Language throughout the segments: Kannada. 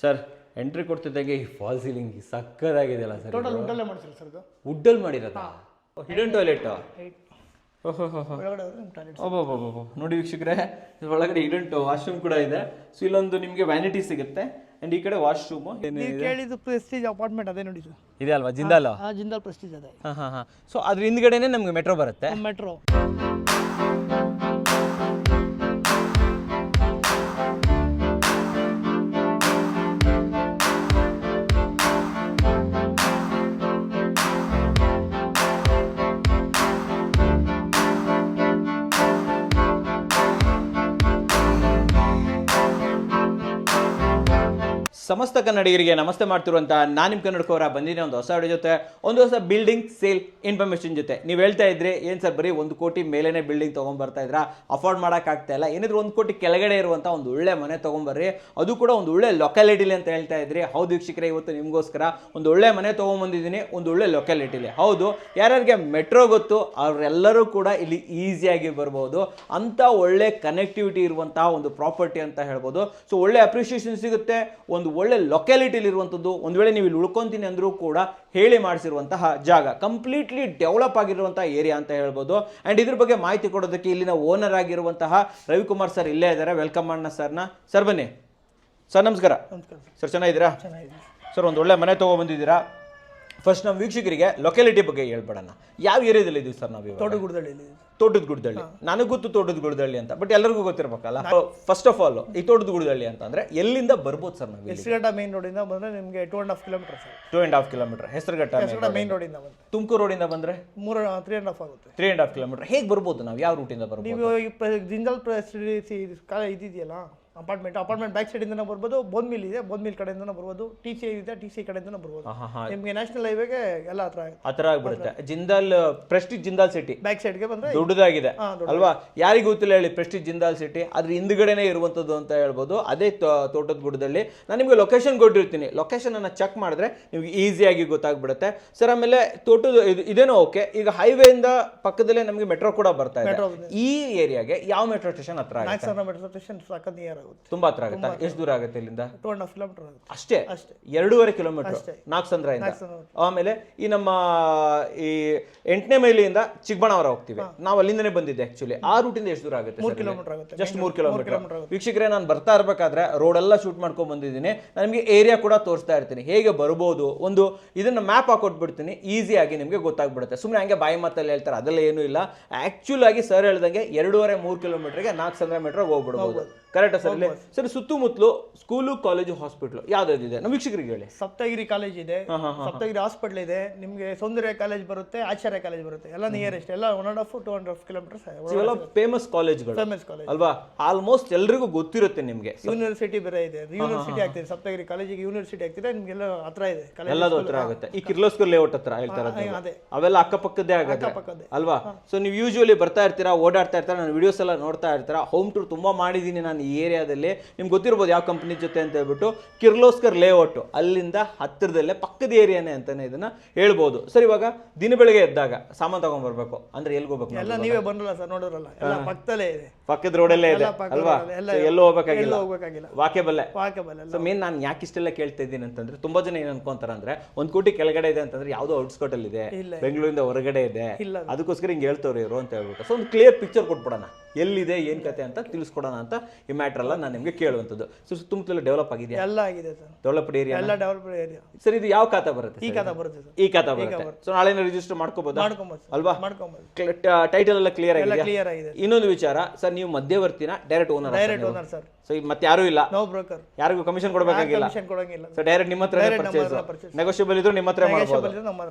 ಸರ್ ಎಂಟ್ರಿ ಕೊಡ್ತಿದ್ದಾಗೆ ಈ ಫಾಲ್ ಸೀಲಿಂಗ್ ಸಕ್ಕದಾಗಿದೆಯಲ್ಲ ಸರ್. ಟೋಟಲ್ ವುಡ್ಡಲ್ಲೇ ಮಾಡ್ತೀರಾ ಸರ್ ಇದು? ವುಡ್ಡಲ್ಲಿ ಮಾಡಿರೋದಾ? Hidden toilet. ನೋಡಿ ವೀಕ್ಷಕರೇ, ಒಳಗಡೆ ಹಿಡನ್ ವಾಶ್ರೂಮ್ ಕೂಡ ಇದೆ. ಸೊ ಇಲ್ಲೊಂದು ನಿಮಗೆ ವ್ಯಾನಿಟಿ ಸಿಗುತ್ತೆ ಅಂಡ್ ಈ ಕಡೆ ವಾಶ್ರೂಮ್. ನೀವು ಕೇಳಿದ್ದು ಪ್ರೆಸ್ಟೀಜ್ ಅಪಾರ್ಟ್ಮೆಂಟ್ ಅದೇ ನೋಡಿ ಸರ್. ಇದೆ ಅಲ್ವಾ ಜಿಂದಾಲ್? ಜಿಂದಾಲ್ ಪ್ರೆಸ್ಟೀಜ್ ಅದೇ. ಸೊ ಅದ್ರ ಹಿಂದ್ಗಡೆನೆ ನಮ್ಗೆ ಮೆಟ್ರೋ ಬರುತ್ತೆ. ಮೆಟ್ರೋ. ಸಮಸ್ತ ಕನ್ನಡಿಗರಿಗೆ ನಮಸ್ತೆ ಮಾಡ್ತಿರುವಂಥ ನಾನು ನಿಮ್ಮ ಕನ್ನಡಕವರ ಬಂದಿದ್ದೆ ಒಂದು ಹೊಸ ವಿಡಿಯೋ ಜೊತೆ, ಒಂದು ಹೊಸ ಬಿಲ್ಡಿಂಗ್ ಸೇಲ್ ಇನ್ಫಾರ್ಮೇಷನ್ ಜೊತೆ. ನೀವು ಹೇಳ್ತಾ ಇದ್ರಿ ಏನು ಸರ್ ಬರೀ 1 ಕೋಟಿ ಮೇಲೇನೆ ಬಿಲ್ಡಿಂಗ್ ತೊಗೊಂಬರ್ತಾ ಇದ್ರಾ, ಅಫೋರ್ಡ್ ಮಾಡೋಕ್ಕಾಗ್ತಾ ಇಲ್ಲ, ಏನಿದ್ರು 1 ಕೋಟಿ ಕೆಳಗಡೆ ಇರುವಂಥ ಒಂದು ಒಳ್ಳೆ ಮನೆ ತೊಗೊಂಬರ್ರಿ, ಅದು ಕೂಡ ಒಂದು ಒಳ್ಳೆ ಲೊಕ್ಯಾಲಿಟಿಲಿ ಅಂತ ಹೇಳ್ತಾ ಇದ್ರಿ. ಹೌದು ವೀಕ್ಷಕರೇ, ಇವತ್ತು ನಿಮಗೋಸ್ಕರ ಒಂದು ಒಳ್ಳೆ ಮನೆ ತೊಗೊಂಬಂದಿದ್ದೀನಿ, ಒಂದು ಒಳ್ಳೆ ಲೊಕ್ಯಾಲಿಟಿಲಿ. ಹೌದು, ಯಾರ್ಯಾರಿಗೆ ಮೆಟ್ರೋ ಗೊತ್ತು ಅವರೆಲ್ಲರೂ ಕೂಡ ಇಲ್ಲಿ ಈಸಿಯಾಗಿ ಬರ್ಬೋದು. ಅಂಥ ಒಳ್ಳೆ ಕನೆಕ್ಟಿವಿಟಿ ಇರುವಂತಹ ಒಂದು ಪ್ರಾಪರ್ಟಿ ಅಂತ ಹೇಳ್ಬೋದು. ಸೊ ಒಳ್ಳೆ ಅಪ್ರಿಷಿಯೇಷನ್ ಸಿಗುತ್ತೆ, ಒಂದು ಒಳ್ಳೆ ಲೊಕ್ಯಾಲಿಟಿಲಿ ಇರುವಂಥದ್ದು. ಒಂದು ವೇಳೆ ನೀವು ಇಲ್ಲಿ ಉಳ್ಕೊಂತೀನಿ ಅಂದರೂ ಕೂಡ ಹೇಳಿ ಮಾಡಿಸಿರುವಂತಹ ಜಾಗ, ಕಂಪ್ಲೀಟ್ಲಿ ಡೆವಲಪ್ ಆಗಿರುವಂತಹ ಏರಿಯಾ ಅಂತ ಹೇಳ್ಬೋದು. ಆ್ಯಂಡ್ ಇದ್ರ ಬಗ್ಗೆ ಮಾಹಿತಿ ಕೊಡೋದಕ್ಕೆ ಇಲ್ಲಿನ ಓನರ್ ಆಗಿರುವಂತಹ ರವಿಕುಮಾರ್ ಸರ್ ಇಲ್ಲೇ ಇದ್ದಾರೆ. ವೆಲ್ಕಮ್ ಮಾಡೋಣ ಸರ್ನ. ಸರ್ ಬನ್ನಿ ಸರ್. ನಮಸ್ಕಾರ ಸರ್, ಚೆನ್ನಾಗಿದ್ದೀರಾ ಸರ್? ಒಂದು ಒಳ್ಳೆ ಮನೆ ತೊಗೊಬಂದಿದ್ದೀರಾ. ಫಸ್ಟ್ ನಮ್ಮ ವೀಕ್ಷಕರಿಗೆ ಲೊಕ್ಯಾಲಿಟಿ ಬಗ್ಗೆ ಹೇಳ್ಬೇಡಣ. ಯಾವ ಏರಿಯಾದಲ್ಲಿ ಇದೀವಿ ಸರ್ ನಾವು? ತೋಟದ ಗುಡ್ದಳ್ಳಿ. ನನಗೆ ಗೊತ್ತು ತೋಟದ ಗುಡ್ದಳ್ಳಿ ಅಂತ, ಬಟ್ ಎಲ್ಲರಿಗೂ ಗೊತ್ತಿರಬೇಕಲ್ಲ. ಫಸ್ಟ್ ಆಫ್ ಆಲ್ ಈ ತೋಟದ ಗುಡ್ದಳ್ಳಿ ಅಂತ ಅಂದ್ರೆ ಎಲ್ಲಿಂದ ಬರ್ಬೋದು ಸರ್ ನಾವು? ಹೆಸರುಘಟ್ಟ ಮೇನ್ ರೋಡಿಂದ ಬಂದ್ರೆ ನಿಮಗೆ 2.5 kilometre sir. 2.5 kilometre Hesaraghatta main ರೋಡಿಂದ ಬಂದ್ರೆ. ತುಮಕೂರು ರೋಡಿಂದ ಬಂದ್ರೆ 3.5 ಆಗುತ್ತೆ. 3.5 ಕಿಲೋಮೀಟರ್. ಹೇಗೆ ಬರ್ಬೋದು ನಾವು? ಯಾವ ರೂಟಿಂದ ಬರ್ಬೋದು? ನೀವು ಜಿಂದಾಲ್ ಇದಿದೆಯಲ್ಲ ಅಪಾರ್ಟ್ಮೆಂಟ್ ಬ್ಯಾಕ್ ಸೈಡ್ ಇಂದ ಬರ್ಬೋದು. ಬೋನ್ಮಿಲ್ ಇದೆ, ಬೋನ್ಮಿಲ್ ಕಡೆಯಿಂದ ಬರ್ಬೋದು. TCI ಇದೆ, TCI ಕಡೆಯಿಂದ ಬರ್ಬೋದು. ನಿಮಗೆ ನ್ಯಾಷನಲ್ ಹೈವೇಗೆ ಎಲ್ಲ ಹತ್ರ ಆಗ್ಬಿಡುತ್ತೆ. Jindal Prestige Jindal city back ಸೈಡ್ಗೆ ಬಂದ್ರೆ ದೊಡ್ಡದಾಗಿದೆ ಅಲ್ವಾ? ಯಾರಿಗೂ ಗೊತ್ತಿಲ್ಲ ಹೇಳಿ ಪ್ರೆಸ್ಟೀಜ್ ಜಿಂದಾಲ್ ಸಿಟಿ, ಅದ್ರ ಹಿಂದ್ಗಡೆನೆ ಇರುವಂತದ್ದು ಅಂತ ಹೇಳ್ಬೋದು. ಅದೇ ತೋಟದ ಗುಡ್ಡದಲ್ಲಿ. ನಾನು ನಿಮ್ಗೆ ಲೊಕೇಶನ್ ಕೊಟ್ಟಿರ್ತೀನಿ, ಲೊಕೇಶನ್ ಅನ್ನ ಚೆಕ್ ಮಾಡಿದ್ರೆ ನಿಮ್ಗೆ ಈಸಿಯಾಗಿ ಗೊತ್ತಾಗ್ಬಿಡುತ್ತೆ ಸರ್. ಆಮೇಲೆ ತೋಟದ ಇದೇನೋ ಓಕೆ. ಈಗ ಹೈವೇ ಇಂದ ಪಕ್ಕದಲ್ಲೇ ನಮಗೆ ಮೆಟ್ರೋ ಕೂಡ ಬರ್ತಾ ಇದೆ. ಈ ಏರಿಯಾಗೆ ಯಾವ ಮೆಟ್ರೋ ಸ್ಟೇಷನ್ ಹತ್ರ ಆಗುತ್ತೆ? ಮೆಟ್ರೋ ಸ್ಟೇಷನ್ ಸಾಕತ್ ನಿಯರ್ ಆಗುತ್ತೆ. ತುಂಬಾ ಹತ್ರ ಆಗುತ್ತಾ? ಎಷ್ಟು ದೂರ ಆಗುತ್ತೆ ಇಲ್ಲಿಂದ? 2.5 ಕಿಲೋಮೀಟರ್ ಆಗುತ್ತೆ ಅಷ್ಟೇ. 2.5 ಕಿಲೋಮೀಟರ್ ನಾಗಸಂದ್ರದಿಂದ. ಆಮೇಲೆ ಈ ನಮ್ಮ ಈ 8ನೇ ಮೈಲಿಯಿಂದ ಚಿಕ್ಕಬಳ್ಳಾಪುರ ಹೋಗ್ತೀವಿ ನಾವು, ಅಲ್ಲಿಂದನೇ ಬಂದಿದ್ದೆ ಆಕ್ಚುಲಿ. ಆ ರೂಟಿಂದ ಎಷ್ಟು ದೂರ ಆಗುತ್ತೆ? 3 ಕಿಲೋಮೀಟರ್ ಆಗುತ್ತೆ. Just 3 kilometre. ವೀಕ್ಷಕರೇ, ನಾನು ಬರ್ತಾ ಇರ್ಬೇಕಾದ್ರೆ ರೋಡ್ ಎಲ್ಲ ಶೂಟ್ ಮಾಡ್ಕೊಂಡ್ ಬಂದಿದ್ದೀನಿ. ನಾನು ನಿಮಗೆ ಏರಿಯಾ ಕೂಡ ತೋರಿಸ್ತಾ ಇರ್ತೀನಿ, ಹೇಗೆ ಬರ್ಬೋದು. ಒಂದು ಇದನ್ನ ಮ್ಯಾಪ್ ಹಾಕೊಟ್ಬಿಡ್ತೀನಿ, ಈಸಿಯಾಗಿ ನಿಮಗೆ ಗೊತ್ತಾಗ್ಬಿಡುತ್ತೆ. ಸುಮ್ಮನೆ ಹಂಗೆ ಬಾಯಿ ಮಾತಲ್ಲಿ ಹೇಳ್ತಾರೆ, ಅದೆಲ್ಲ ಏನೂ ಇಲ್ಲ. ಆಕ್ಚುಲ್ ಆಗಿ ಸರ್ ಹೇಳ್ದಂಗೆ 2.5-3 ಕಿಲೋಮೀಟರ್ಗೆ ನಾಗಸಂದ್ರ ಮೆಟ್ರೋಗೆ ಹೋಗ್ಬಿಡ್ಬೋದು. ಕರೆಕ್ಟಾ ಸರ್? ಇಲ್ಲಿ ಸರ್ ಸುತ್ತಮುತ್ತಲು ಸ್ಕೂಲು, ಕಾಲೇಜು, ಹಾಸ್ಪಿಟ್ಲು ಯಾವ್ದಾವ್ದಿದೆ ನಮ್ಮ ವೀಕ್ಷಕರಿಗೆ ಹೇಳಿ? ಸಪ್ತಗಿರಿ ಕಾಲೇಜ್ ಇದೆ, ಸಪ್ತಗಿರಿ ಹಾಸ್ಪಿಟಲ್ ಇದೆ, ನಿಮಗೆ ಸೌಂದರ್ಯ ಕಾಲೇಜ್ ಬರುತ್ತೆ, ಆಚಾರ್ಯ ಕಾಲೇಜ್ ಬರುತ್ತೆ. ಎಲ್ಲ ನಿಯರೆಸ್ಟ್, ಎಲ್ಲ 1.5-2.5 ಕಿಲೋಮೀಟರ್ಸ್. ಇವೆಲ್ಲ ಫೇಮಸ್ ಕಾಲೇಜ್ಗಳು ಅಲ್ವಾ? ಆಲ್ಮೋಸ್ಟ್ ಎಲ್ರಿಗೂ ಗೊತ್ತಿರುತ್ತೆ ನಿಮಗೆ. ಯೂನಿವರ್ಸಿಟಿ ಬೇರೆ ಇದೆ, ಯೂನಿವರ್ಸಿಟಿ ಆಗ್ತಿದೆ. ಸಪ್ತಗಿರಿ ಕಾಲೇಜಿಗೆ ಯೂನಿವರ್ಸಿಟಿ ಆಗ್ತಿದೆ, ನಿಮ್ಗೆಲ್ಲ ಹತ್ರ ಇದೆ. ಎಲ್ಲದೂ ಹತ್ರ ಆಗುತ್ತೆ. ಈ ಕಿರ್ಲೋಸ್ಕರ್ ಲೇಔಟ್ ಹತ್ರ ಹೇಳ್ತಾರೆ, ಅವೆಲ್ಲ ಅಕ್ಕಪಕ್ಕದೇ ಆಗುತ್ತೆ ಅಲ್ವಾ? ಸೊ ನೀವು ಯೂಶುವಲಿ ಬರ್ತಾ ಇರ್ತೀರಾ, ಓಡಾಡ್ತಾ ಇರ್ತೀರಾ, ನಾನು ವಿಡಿಯೋಸ್ ಎಲ್ಲ ನೋಡ್ತಾ ಇರ್ತೀರಾ. ಹೋಮ್ ಟೂರ್ ತುಂಬಾ ಮಾಡಿದ್ದೀನಿ ನಾನು ಈ ಏರಿಯಾದಲ್ಲಿ. ನಿಮ್ಗೆ ಗೊತ್ತಿರ್ಬೋದು ಯಾವ ಕಂಪನಿ ಜೊತೆ ಅಂತ ಹೇಳ್ಬಿಟ್ಟು. ಕಿರ್ಲೋಸ್ಕರ್ ಲೇಔಟ್ ಅಲ್ಲಿಂದ ಹತ್ತಿರದಲ್ಲೇ ಪಕ್ಕದ ಏರಿಯಾನೇ ಅಂತಾನೆ ಇದನ್ನ ಹೇಳ್ಬೋದು ಸರ್. ಇವಾಗ ದಿನ ಬೆಳಗ್ಗೆ ಎದ್ದಾಗ ಸಾಮಾನು ತಗೊಂಡ್ಬರ್ಬೇಕು ಅಂದ್ರೆ ಎಲ್ಲಿ ಹೋಗ್ಬೇಕು? ಎಲ್ಲ ನೀವೇ ಬಂದ್ರಲ್ಲ ಸರ್, ನೋಡಿರಲ್ಲ, ಎಲ್ಲ ಪಕ್ಕದಲ್ಲೇ ಇದೆ, ಪಕ್ಕದ ರೋಡಲ್ಲೇ ಇದೆ ಅಲ್ವಾ? ಎಲ್ಲೂ ಹೋಗ್ಬೇಕಾಗಿಲ್ಲ, ವಾಕೇಬಲ್. ಸೊ ಮೇನ್ ನಾನು ಯಾಕೆ ಇಷ್ಟೆಲ್ಲ ಕೇಳ್ತಾ ಇದ್ದೀನಿ ಅಂತಂದ್ರೆ, ತುಂಬಾ ಜನ ಏನ್ ಅನ್ಕೊಂತಾರ ಅಂದ್ರೆ 1 ಕೋಟಿ ಕೆಳಗಡೆ ಇದೆ ಅಂತಂದ್ರೆ ಯಾವ್ದೋ ಔಟ್ಸ್ಕರ್ಟ್ ಅಲ್ಲಿ ಇದೆ, ಬೆಂಗಳೂರಿಂದ ಹೊರಗಡೆ ಇದೆ, ಅದಕ್ಕೋಸ್ಕರ ಹಿಂಗೆ ಹೇಳ್ತವ್ರು ಇವರು ಅಂತ ಹೇಳ್ಬಿಟ್ಟು. ಸೊ ಒಂದು ಕ್ಲಿಯರ್ ಪಿಕ್ಚರ್ ಕೊಟ್ಬಿಡೋಣ, ಎಲ್ಲಿದೆ ಏನ್ ಕತೆ ಅಂತ ತಿಳಿಸ್ಕೊಡೋಣ ಅಂತ ಈ ಮ್ಯಾಟರ್ ಎಲ್ಲ ನಾನು ನಿಮ್ಗೆ ಕೇಳುವಂಥದ್ದು. ಸೊ ಸುತ್ತಮುತ್ತಲ ಡೆವಲಪ್ ಆಗಿದೆ, ಎಲ್ಲ ಆಗಿದೆ ಸರ್. ಡೆವಲಪ್ಡ್ ಏರಿಯಾ, ಎಲ್ಲ ಡೆವಲಪ್ಡ್ ಏರಿಯಾ ಸರ್. ಇದು ಯಾವ ಖಾತಾ ಬರುತ್ತೆ? ಈ ಖಾತಾ ಬರುತ್ತೆ ಸರ್. ಈ ಖಾತಾ ಬರುತ್ತೆ. ಸೊ ನಾಳೆ ರಿಜಿಸ್ಟರ್ ಮಾಡ್ಕೋಬಹುದು ಅಲ್ವಾ? ಟೈಟಲ್ ಎಲ್ಲ ಕ್ಲಿಯರ್ ಆಗಿದೆ. ಇನ್ನೊಂದು ವಿಚಾರ ಸರ್, ನೀವು ಮಧ್ಯವರ್ತಿನ ಡೈರೆಕ್ಟ್ ಓನರ್ ಸರ್? ಸೊ ಮತ್ತೆ ಯಾರು ಇಲ್ಲ, ನೋ ಬ್ರೋಕರ್, ಯಾರಿಗೂ ಕಮಿಷನ್ ಕೊಡಬೇಕಾಗಿಲ್ಲ. ಸೊ ಡೈರೆಕ್ಟ್ ನಿಮ್ಮ ಹತ್ರ ನೆಗೋಷಿಯಬಲ್ ಇದ್ರು ನಿಮ್ಮ ಹತ್ರ ಮಾಡ್ಬೋದು.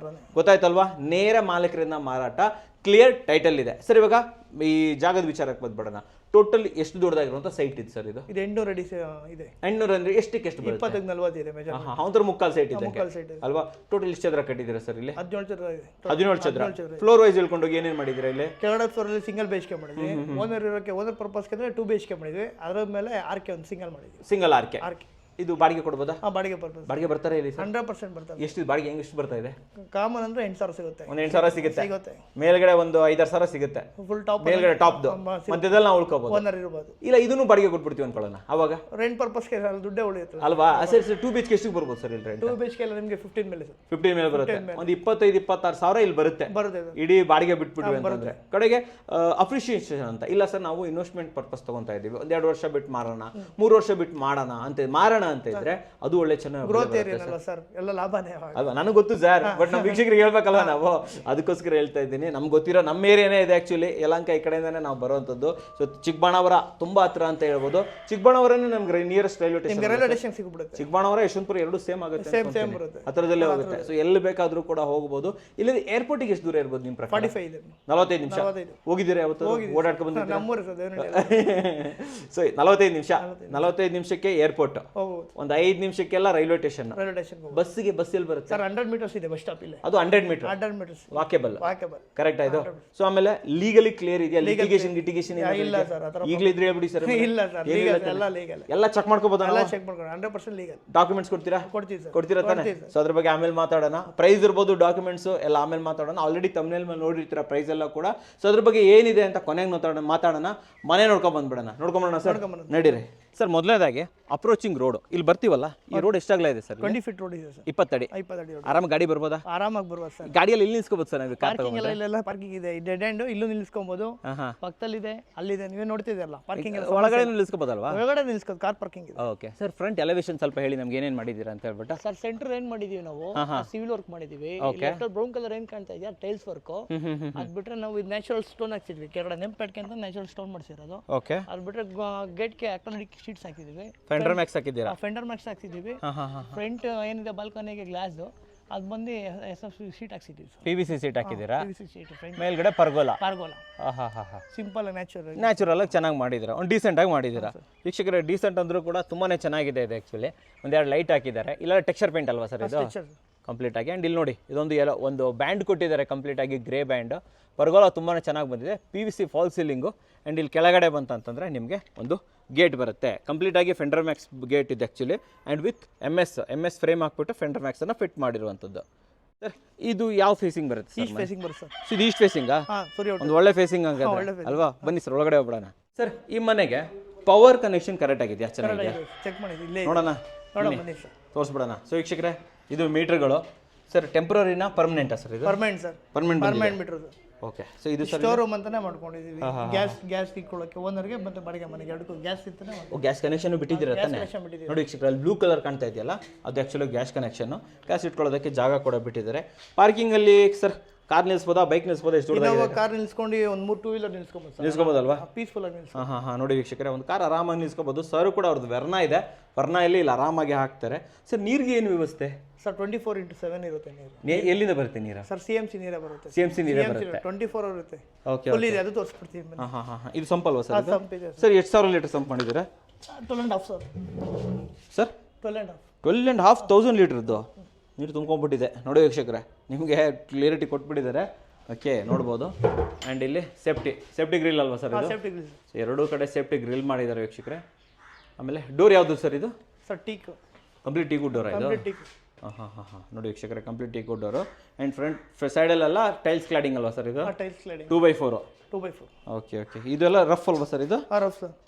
ಗೊತ್ತಾಯ್ತಲ್ವಾ? ನೇರ ಮಾಲೀಕರಿಂದ ಮಾರಾಟ, ಕ್ಲಿಯರ್ ಟೈಟಲ್ ಇದೆ ಸರ್. ಇವಾಗ ಈ ಜಾಗದ ವಿಚಾರಕ್ಕೆ ಬಂದ್ಬಿಡೋಣ. ಟೋಟಲ್ ಎಷ್ಟು ದೊಡ್ಡದಾಗಿರುವಂತ ಸೈಟ್ ಇದೆ ಸರ್? ಇದು 800 ಅಡಿ ಇದೆ. 800 ಅಂದ್ರೆ ಎಷ್ಟು 25-40 ಇದೆ ಮೆಜರ್ಮೆಂಟ್. ಒಂಥರ ಮುಕ್ಕಾಲ್ ಸೈಟ್ ಇದೆ ಅಲ್ವಾ? ಟೋಟಲ್ ಎಷ್ಟು ಚದರ ಕಟ್ಟಿದ್ದೀರಾ ಸರ್ ಇಲ್ಲಿ? 17 ಚದರ. ಫ್ಲೋರ್ ವೈಸ್ ಹೇಳ್ಕೊಂಡು ಹೋಗಿ ಏನೇನು ಮಾಡಿದ್ದೀರಾ ಇಲ್ಲಿ? ಕೆಳಗಡೆ ಫ್ಲೋರ್ ಅಲ್ಲಿ ಸಿಂಗಲ್ ಬೇಸ್ಗೆ ಮಾಡಿದ್ವಿ. ಓನರ್ ಪರ್ಪಸ್ಗೆ ಅಂದ್ರೆ 2 ಬೇಸ್ಗೆ ಮಾಡಿದ್ವಿ. ಅದರ ಮೇಲೆ ಆರ್ಕೆ ಒಂದು ಸಿಂಗಲ್ ಮಾಡಿದ್ವಿ. ಸಿಂಗಲ್ ಆರ್ಕೆ ಇದು ಬಾಡಿಗೆ ಕೊಡ್ಬೋದಾ? ಬಾಡಿಗೆ ಪರ್ಪಸ್ ಬಾಡಿಗೆ ಬರ್ತಾರೆ ಇಲ್ಲಿ ಸರ್? 100% ಬರ್ತಾರೆ. ಎಷ್ಟು ಬಾಡಿಗೆ ಎಷ್ಟು ಬರ್ತಾ ಇದೆ? ಕಾಮನ್ ಅಂದ್ರೆ 8,000 ಸಿಗುತ್ತೆ. ಒಂದು 8,000 ಸಿಗುತ್ತೆ. ಸಿಗುತ್ತೆ. ಮೇಲ್ಗಡೆ ಒಂದು 5-6 ಸಾವಿರ ಸಿಗುತ್ತೆ. ಫುಲ್ ಟಾಪ್ ಮೇಲ್ಗಡೆ ಟಾಪ್ದು ಮಧ್ಯದಲ್ಲಿ ನಾವು ಉಳ್ಕೋಬಹುದು. ಓನರ್ ಇರಬಹುದು. ಇಲ್ಲ ಇದನ್ನು ಬಾಡಿಗೆ ಕೊಟ್ಬಿಡ್ತೀವಿ ಅನ್ಕೊಳ್ಳೋಣ, ಅವಾಗ ರೆಂಟ್ ಪರ್ಪಸ್ಗೆ ದುಡ್ಡೇ ಉಳಿಯುತ್ತೆ ಅಲ್ವಾ? ಸರ್ 2 BHK ಎಷ್ಟಿಗೆ ಬರ್ಬೋದು ಸರ್ ಇಲ್ಲಿ ರೆಂಟ್? 2 BHK ಎಲ್ಲ ನಿಮಗೆ 15 ಮೇಲೆ ಸರ್. 15 ಮೇಲೆ ಬರುತ್ತೆ. ಒಂದು 25-26 ಸಾವಿರ ಇಲ್ಲಿ ಬರುತ್ತೆ ಬರುತ್ತೆ. ಇಡೀ ಬಾಡಿಗೆ ಬಿಟ್ಬಿಟ್ವಿ ಅಂತಂದ್ರೆ. ಕಡೆಗೆ ಅಪ್ರಿಷಿಯೇಷನ್ ಅಂತ ಇಲ್ಲ ಸರ್, ನಾವು ಇನ್ವೆಸ್ಟ್ಮೆಂಟ್ ಪರ್ಪಸ್ ತಗೊಂತಾ ಇದೀವಿ, ಒಂದ್ 2 ವರ್ಷ ಬಿಟ್ಟು ಮಾರೋಣ, 3 ವರ್ಷ ಬಿಟ್ಟು ಮಾಡೋಣ ಅಂತ ಮಾರೋಣ ಅಂತ ಇದ್ರೆ ಅದು ಒಳ್ಳೆ ಚೆನ್ನಾಗಿ ಗ್ರೋತ್ ಏರಿಯಾ ಸರ್, ಎಲ್ಲ ಲಾಭನೇ ಅಲ್ವಾ? ನನಗೆ ಗೊತ್ತು ಸರ್, ಬಟ್ ನಮ್ಮ ವೀಕ್ಷಕರಿಗೆ ಹೇಳ್ಬೇಕಲ್ವ ನಾವು, ಅದಕ್ಕೋಸ್ಕರ ಹೇಳ್ತಾ ಇದ್ದೀನಿ. ನಮ್ಗೆ ಗೊತ್ತಿರೋ ನಮ್ಮ ಏರಿಯಾನೇ ಇದೆ ಆಕ್ಚುಲಿ, ಯಲಹಂಕ ಈ ಕಡೆಯಿಂದಾನೆ ನಾವು ಬರುವಂತದ್ದು. ಸೊ ಚಿಕ್ಕಬಾಣಾವರ ತುಂಬಾ ಹತ್ರ ಅಂತ ಹೇಳ್ಬೋದು. ಚಿಕ್ಕಬಾಣಾವರನೇ ನಮ್ಗೆ ನಿಯರೆಸ್ಟ್ ರೈಲ್ವೆ ಸ್ಟೇಷನ್ ಸಿಗ್ಬಿಡುತ್ತೆ. ಚಿಕ್ಕಬಾಣಾವರ ಯಶವಂತಪುರ ಎರಡು ಸೇಮ್ ಆಗುತ್ತೆ, ಸೇಮ್ ಬರುತ್ತೆ, ಹತ್ರದಲ್ಲೇ ಹೋಗುತ್ತೆ. ಸೊ ಎಲ್ಲಿ ಬೇಕಾದ್ರೂ ಕೂಡ ಹೋಗಬಹುದು. ಇಲ್ಲಿ ಏರ್ಪೋರ್ಟಿಗೆ ಎಷ್ಟು ದೂರ ಇರ್ಬೋದು ನಿಮ್ ಪ್ರಕಾರ? 45 ಇದೆ. 45 ನಿಮಿಷ. ಹೋಗಿದ್ದೀರಾ ಯಾವತ್ತು? ಓಡಾಡ್ಕೊಂಡು ಬಂದಿದ್ದೀರಾ? ನಮ್ಮೂರು ಸರ್ ದೇವನಹಳ್ಳಿ. ಸೊ 45 ನಿಮಿಷಕ್ಕೆ ಏರ್ಪೋರ್ಟ್, ಒಂದು 5 ನಿಮಿಷಕ್ಕೆಲ್ಲ ರೈಲ್ವೆ ಸ್ಟೇಷನ್. ಬಸ್ಸಿಗೆ ಬಸ್ ಎಲ್ಲಿ ಬರುತ್ತೆ ಸರ್? 100 ಮೀಟರ್ಸ್ ಇದೆ ಬಸ್ ಸ್ಟಾಪ್ ಇಲ್ಲಿ. ಅದು 100 ಮೀಟರ್ ವಾಕೇಬಲ್ ಕರೆಕ್ಟ್ ಆಯ್ತು. ಸೊ ಆಮೇಲೆ ಲೀಗಲಿ ಕ್ಲಿಯರ್ ಇದೆಯಾ? ಲಿಟಿಗೇಷನ್ ಇಲ್ಲ ಸರ್, ಈಗಲೇ ಇದ್ರೆ ಹೇಳ್ಬಿಡಿ ಸರ್. ಇಲ್ಲ ಸರ್, ಎಲ್ಲ ಲೀಗಲ್, ಎಲ್ಲ ಚೆಕ್ ಮಾಡ್ಕೋಬಹುದು, ಎಲ್ಲ ಚೆಕ್ ಮಾಡ್ಕೊಂಡು 100% ಲೀಗಲ್. ಡಾಕ್ಯುಮೆಂಟ್ಸ್ ಕೊಡ್ತೀರಾ? ಕೊಡ್ತೀವಿ ಸರ್. ಕೊಡ್ತೀರಾ ತಾನೆ? ಸೊ ಅದ್ರ ಬಗ್ಗೆ ಆಮೇಲೆ ಮಾತಾಡೋಣ. ಪ್ರೈಸ್ ಇರ್ಬೋದು, ಡಾಕ್ಯುಮೆಂಟ್ಸ್ ಎಲ್ಲ ಆಮೇಲೆ ಮಾತಾಡೋಣ. ಆಲ್ರೆಡಿ ತಮ್ನೇಲ್ ಮೇಲೆ ನೋಡಿರ್ತೀರಾ ಪ್ರೈಸ್ ಎಲ್ಲ ಕೂಡ. ಸೊ ಅದ್ರ ಬಗ್ಗೆ ಏನಿದೆ ಅಂತ ಕೊನೆಗೆ ಮಾತಾಡೋಣ. ಮನೆ ನೋಡ್ಕೊಂಡ್ ಬಂದ್ಬಿಡೋಣ ಸರ್, ನಡೀರಿ ಸರ್. ಮೊದಲನೇದಾಗಿ ಅಪ್ರೋಚಿಂಗ್ ರೋಡ್ ಇಲ್ಲಿ ಬರ್ತೀವಲ್ಲ, ಈ ರೋಡ್ ಎಷ್ಟಾಗಲ ಇದೆ ಸರ್? 20 ಫೀಟ್ ರೋಡ್ ಇದೆ ಸರ್. 20 ಅಡಿ ಆರಾಮ ಗಾಡಿ ಬರ್ಬೋದಾ? ಆರಾಮಾಗಿ ಬರ್ಬೋದು ಸರ್. ಗಾಡಿಯಲ್ಲಿ ಇಲ್ಲಿ ನಿಲ್ಸ್ಕೋಬಹುದು ಸರ್? ಪಾರ್ಕಿಂಗ್ ಎಲ್ಲ ಇಲ್ಲೆಲ್ಲ ಪಾರ್ಕಿಂಗ್ ಇದೆ, ಡೆಡ್ ಎಂಡ್ ಇಲ್ಲೂ ನಿಲ್ಸ್ಕೊಬಹುದು, ಪಕ್ಕದಲ್ಲಿದೆ, ಅಲ್ಲಿದೆ, ನೀವೇ ನೋಡ್ತಿದ್ದೀರಲ್ಲ ಪಾರ್ಕಿಂಗ್ ಎಲ್ಲ. ಒಳಗಡೆ ನಿಲ್ಸ್ಕೋಬಹುದಲ್ವಾ? ಒಳಗಡೆ ನಿಲ್ಸ್ಕೋದು, ಕಾರ್ ಪಾರ್ಕಿಂಗ್ ಇದೆ. Okay sir. ಫ್ರಂಟ್ ಎಲಿವೇಶನ್ ಸ್ವಲ್ಪ ಹೇಳಿ ನಮ್ಗೆ ಏನೇನು ಮಾಡಿದ್ದೀರಾ ಅಂತ ಹೇಳ್ಬಿಟ್ಟು. ಸರ್ ಸೆಂಟರ್ ಏನ್ ಮಾಡಿದೀವಿ ನಾವು, ಸಿವಿಲ್ ವರ್ಕ್ ಮಾಡಿದೀವಿ. ಬ್ರೌನ್ ಕಲರ್ ಏನ್ ಕಾಣ್ತಾ ಇದೆಯಾ, ಟೈಲ್ಸ್ ವರ್ಕ್. ಅದ್ ಬಿಟ್ರೆ ನಾವು ಇದು ನ್ಯಾಚುರಲ್ ಸ್ಟೋನ್ ಹಾಕ್ಸಿದ್ವಿ, ಕೆಳಗಡೆ ನೆಂಪೆಟ್ಕೆ ಅಂತ ನ್ಯಾಚುರಲ್ ಸ್ಟೋನ್ ಮಾಡಿಸಿರೋದು. ಓಕೆ. ಅದ್ ಬಿಟ್ರೆ ಗೇಟ್ಗೆ ಅಕ್ರಾಲಿಕ್ ಶೀಟ್ಸ್ ಹಾಕಿದೀವಿ. ಫೆಂಡರ್ ಮ್ಯಾಕ್ಸ್ ಹಾಕಿದ್ದೀರಾ? ಫೆಂಡರ್ ಮ್ಯಾಕ್ಸ್ ಹಾಕ್ಸಿದೀವಿ. ಫ್ರಂಟ್ ಏನಿದೆ ಬಾಲ್ಕನಿಗೆ ಗ್ಲಾಸ್, ಅದು ಬಂದು ಶೀಟ್ ಹಾಕ್ಸಿದೀವಿ. PVC ಶೀಟ್ ಹಾಕಿದ್ದೀರಾ? PVC sheet. ಮೇಲ್ಗಡೆ ಪರ್ಗೋಲಾ. ಸಿಂಪಲ್ ನ್ಯಾಚುರಲ್ ಆಗಿ ಚೆನ್ನಾಗಿ ಮಾಡಿದ್ದೀರಾ, ಒಂದು ಡೀಸೆಂಟ್ ಆಗಿ ಮಾಡಿದ್ದೀರಾ. ವೀಕ್ಷಕರೇ, ಡೀಸೆಂಟ್ ಅಂದ್ರೂ ಕೂಡ ತುಂಬಾನೇ ಚೆನ್ನಾಗಿದೆ ಇದು. ಆಕ್ಚುಲಿ ಒಂದೆರಡು ಲೈಟ್ ಹಾಕಿದ್ದಾರೆ. ಇಲ್ಲ ಟೆಕ್ಸ್ಚರ್ ಪೇಂಟ್ ಅಲ್ವಾ ಸರ್ ಇದು ಕಂಪ್ಲೀಟ್ ಆಗಿ? ಅಂಡ್ ಇಲ್ಲಿ ನೋಡಿ, ಇದೊಂದು ಒಂದು ಬ್ಯಾಂಡ್ ಕೊಟ್ಟಿದ್ದಾರೆ ಕಂಪ್ಲೀಟ್ ಆಗಿ, ಗ್ರೇ ಬ್ಯಾಂಡ್. ಪರ್ಗೋಲಾ ತುಂಬಾ ಚೆನ್ನಾಗಿ ಬಂದಿದೆ. PVC fall ceiling. ಆ್ಯಂಡ್ ಇಲ್ಲಿ ಕೆಳಗಡೆ ಬಂತಂತಂದರೆ ನಿಮಗೆ ಒಂದು ಗೇಟ್ ಬರುತ್ತೆ. ಕಂಪ್ಲೀಟ್ ಆಗಿ ಫೆಂಡರ್ ಮ್ಯಾಕ್ಸ್ ಗೇಟ್ ಇದೆ actually. And with MS frame ಹಾಕ್ಬಿಟ್ಟು ಫೆಂಡರ್ ಮ್ಯಾಕ್ಸನ್ನು ಫಿಟ್ ಮಾಡಿರುವಂಥದ್ದು. ಸರ್ ಇದು ಯಾವ ಫೇಸಿಂಗ್ ಬರುತ್ತೆ? ಈಸ್ಟ್ ಫೇಸಿಂಗ್ ಬರುತ್ತೆ ಸರ್. ಇದು ಈಸ್ಟ್ ಫೇಸಿಂಗಾ? ಒಂದು ಒಳ್ಳೆ ಫೇಸಿಂಗ್ ಹಂಗಾದ್ರೆ ಅಲ್ವಾ? ಬನ್ನಿ ಸರ್ ಒಳಗಡೆ ಹೋಗ್ಬಿಡೋಣ. ಸರ್ ಈ ಮನೆಗೆ ಪವರ್ ಕನೆಕ್ಷನ್ ಕರೆಕ್ಟ್ ಆಗಿದೆಯಾ? ಚೆನ್ನಾಗಿದೆ, ಚೆಕ್ ಮಾಡಿದ್ವಿ, ನೋಡೋಣ, ತೋರಿಸ್ಬಿಡೋಣ. ಸೊ ವೀಕ್ಷಕರೇ, ಇದು ಮೀಟರ್ಗಳು ಸರ್. ಟೆಂಪ್ರರಿನಾ ಪರ್ಮನೆಂಟಾ ಸರ್ ಇದು? Permanent sir. Permanent meter. Okay. So ಇದು ಸರ್ ಸ್ಟೋರ್ ರೂಮ್ ಅಂತಾನೆ ಮಾಡ್ಕೊಂಡಿದೀವಿ. ಗ್ಯಾಸ್ ಇಟ್ಕೊಳ್ಳೋಕೆ ಓನರ್ಗೆ ಮತ್ತೆ ಬಾಡಿಗೆ ಮನೆಗೆ ಎರಡಕ್ಕೂ ಗ್ಯಾಸ್ ಇರ್ತಾನೆ. ಗ್ಯಾಸ್ ಕನೆಕ್ಷನ್ ಬಿಟ್ಟಿದ್ದೀರಾ ತಾನೆ? ನೋಡಿ ವೀಕ್ಷಕರೇ, ಅಲ್ಲಿ ಬ್ಲೂ ಕಲರ್ ಕಾಣ್ತಾ ಇದೆಯಲ್ಲ, ಅದು ಆ್ಯಕ್ಚುಲಿ ಗ್ಯಾಸ್ ಕನೆಕ್ಷನ್. ಗ್ಯಾಸ್ ಇಟ್ಕೊಳ್ಳೋದಕ್ಕೆ ಜಾಗ ಕೂಡ ಬಿಟ್ಟಿದ್ದಾರೆ. ಪಾರ್ಕಿಂಗ್ ಅಲ್ಲಿ ಸರ್ ಕಾರ್ ನಿಲ್ಸ್ಬೋದಾ, ಬೈಕ್ ನಿಲ್ಸ್ಬೋದಾ? ಎಷ್ಟು ದೊಡ್ಡ ಕಾರ್ ನಿಲ್ಸ್ಕೊಂಡು ಒಂದು 3 ಟೂ ವೀಲರ್ ನಿಲ್ಸ್ಕೋಬೋದಲ್ವಾ? ಪೀಸ್ಫುಲ್ ಆಗಿ ನೋಡಿ ವೀಕ್ಷಕರೇ, ಒಂದು ಕಾರ್ ಆರಾಮಾಗಿ ನಿಲ್ಸ್ಕೋಬಹುದು. ಸರ್ ಕೂಡ ಅವ್ರದ್ದು ವೆರ್ನಾ ಇದೆ, ವರ್ನಾಯಲ್ಲಿ ಇಲ್ಲಿ ಆರಾಮಾಗಿ ಹಾಕ್ತಾರೆ. ಸರ್ ನೀರಿಗೆ ಏನು ವ್ಯವಸ್ಥೆ ಸರ್? 24x7 ಇರುತ್ತೆ ನೀರು. ಎಲ್ಲಿಂದ ಬರುತ್ತೆ ನೀರು ಸರ್? CMC ನೀರೇ ಬರುತ್ತೆ. CMC ನೀರೇ ಬರುತ್ತೆ. 24 ಇರುತ್ತೆ. ಓಕೆ. ಫುಲ್ ಇದೆ, ಅದು ತೋರಿಸ್ಬಿಡ್ತೀವಿ. ಇದು ಸಂಪ್ ಅಲ್ವಾ ಸರ್? ಸಂಪ್ ಇದೆ ಸರ್. ಎಷ್ಟು ಸಾವಿರ ಲೀಟರ್ ಸಂಪ್ ಮಾಡಿದ್ದೀರಾ? 12.5 ಸರ್. 12.5 ಲೀಟರ್ದು ನೀರು ತುಂಬ್ಕೊಂಡ್ಬಿಟ್ಟಿದೆ ನೋಡಿ ವೀಕ್ಷಕರೇ. ನಿಮಗೆ ಕ್ಲಿಯರಿಟಿ ಕೊಟ್ಬಿಟ್ಟಿದ್ದಾರೆ. ಓಕೆ, ನೋಡ್ಬೋದು. ಆ್ಯಂಡ್ ಇಲ್ಲಿ ಸೇಫ್ಟಿ ಗ್ರಿಲ್ ಅಲ್ವಾ ಸರ್ ಇದು? Safety grill. ಎರಡೂ ಕಡೆ ಸೇಫ್ಟಿ ಗ್ರಿಲ್ ಮಾಡಿದ್ದಾರೆ ವೀಕ್ಷಕರೇ. ಆಮೇಲೆ ಡೋರ್ ಯಾವುದು ಸರ್ ಇದು? Sir teak, complete teak door ಇದು? ನೋಡಿ ವೀಕ್ಷಕರೇ, complete teak door. And front ಸೈಡಲ್ಲೆಲ್ಲ tiles cladding ಅಲ್ವಾ ಸರ್ ಇದು? Tiles cladding 2x4. ಓಕೆ. ಇದೆಲ್ಲ ರಫ್ ಅಲ್ವಾ ಸರ್ ಇದು?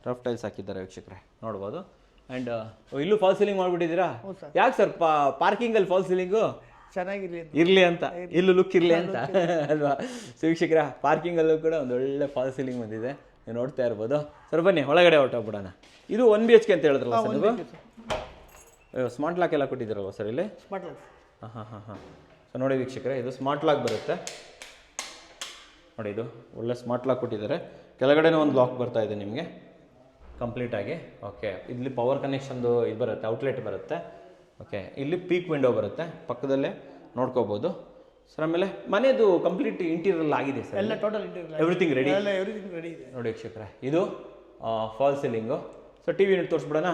ರಫ್ ಟೈಲ್ಸ್ ಹಾಕಿದ್ದಾರೆ ವೀಕ್ಷಕರೇ, ನೋಡ್ಬೋದು. ಆ್ಯಂಡ್ ಇಲ್ಲೂ ಫಾಲ್ ಸೀಲಿಂಗ್ ಮಾಡಿಬಿಟ್ಟಿದ್ದೀರಾ? ಯಾಕೆ ಸರ್ ಪಾರ್ಕಿಂಗಲ್ಲಿ ಫಾಲ್ ಸೀಲಿಂಗು? ಚೆನ್ನಾಗಿರಲಿ ಅಂತ, ಇಲ್ಲೂ ಲುಕ್ ಇರಲಿ ಅಂತ ಅಲ್ವಾ? ಸೊ ವೀಕ್ಷಕರ, ಪಾರ್ಕಿಂಗಲ್ಲೂ ಕೂಡ ಒಂದು ಒಳ್ಳೆ ಫಾಲ್ ಸೀಲಿಂಗ್ ಬಂದಿದೆ, ನೀವು ನೋಡ್ತಾ ಇರ್ಬೋದು. ಸರ್ ಬನ್ನಿ ಒಳಗಡೆ ಹೊರಟೋಗ್ಬಿಡೋಣ. ಇದು 1 BHK ಅಂತ ಹೇಳಿದ್ರಲ್ಲ ಸರ್ ನೀವು? ಸ್ಮಾರ್ಟ್ ಲಾಕ್ ಎಲ್ಲ ಕೊಟ್ಟಿದ್ದೀರಲ್ವ ಸರ್ ಇಲ್ಲಿ? Smart lock. ಸೊ ನೋಡಿ ವೀಕ್ಷಕರೇ, ಇದು ಸ್ಮಾರ್ಟ್ ಲಾಕ್ ಬರುತ್ತೆ ನೋಡಿ. ಇದು ಒಳ್ಳೆ ಸ್ಮಾರ್ಟ್ ಲಾಕ್ ಕೊಟ್ಟಿದ್ದಾರೆ. ಕೆಳಗಡೆನೇ ಒಂದು ಲಾಕ್ ಬರ್ತಾ ಇದೆ ನಿಮಗೆ ಕಂಪ್ಲೀಟಾಗಿ. ಓಕೆ. ಇಲ್ಲಿ ಪವರ್ ಕನೆಕ್ಷನ್ದು ಇದು ಬರುತ್ತೆ, ಔಟ್ಲೆಟ್ ಬರುತ್ತೆ. ಓಕೆ. ಇಲ್ಲಿ ಪೀಕ್ ವಿಂಡೋ ಬರುತ್ತೆ, ಪಕ್ಕದಲ್ಲೇ ನೋಡ್ಕೋಬೋದು ಸರ್. ಆಮೇಲೆ ಮನೆಯದು ಕಂಪ್ಲೀಟ್ ಇಂಟೀರಿಯರ್ ಆಗಿದೆ ಸರ್? ಎಲ್ಲ ಟೋಟಲ್ ಇಂಟೀರಿಯರ್ ಎವ್ರಿಥಿಂಗ್ ರೆಡಿ ಇದೆ ನೋಡಿ ವೀಕ್ಷಕರೇ. ಇದು false ceiling. So T V unit ತೋರಿಸ್ಬಿಡೋಣ?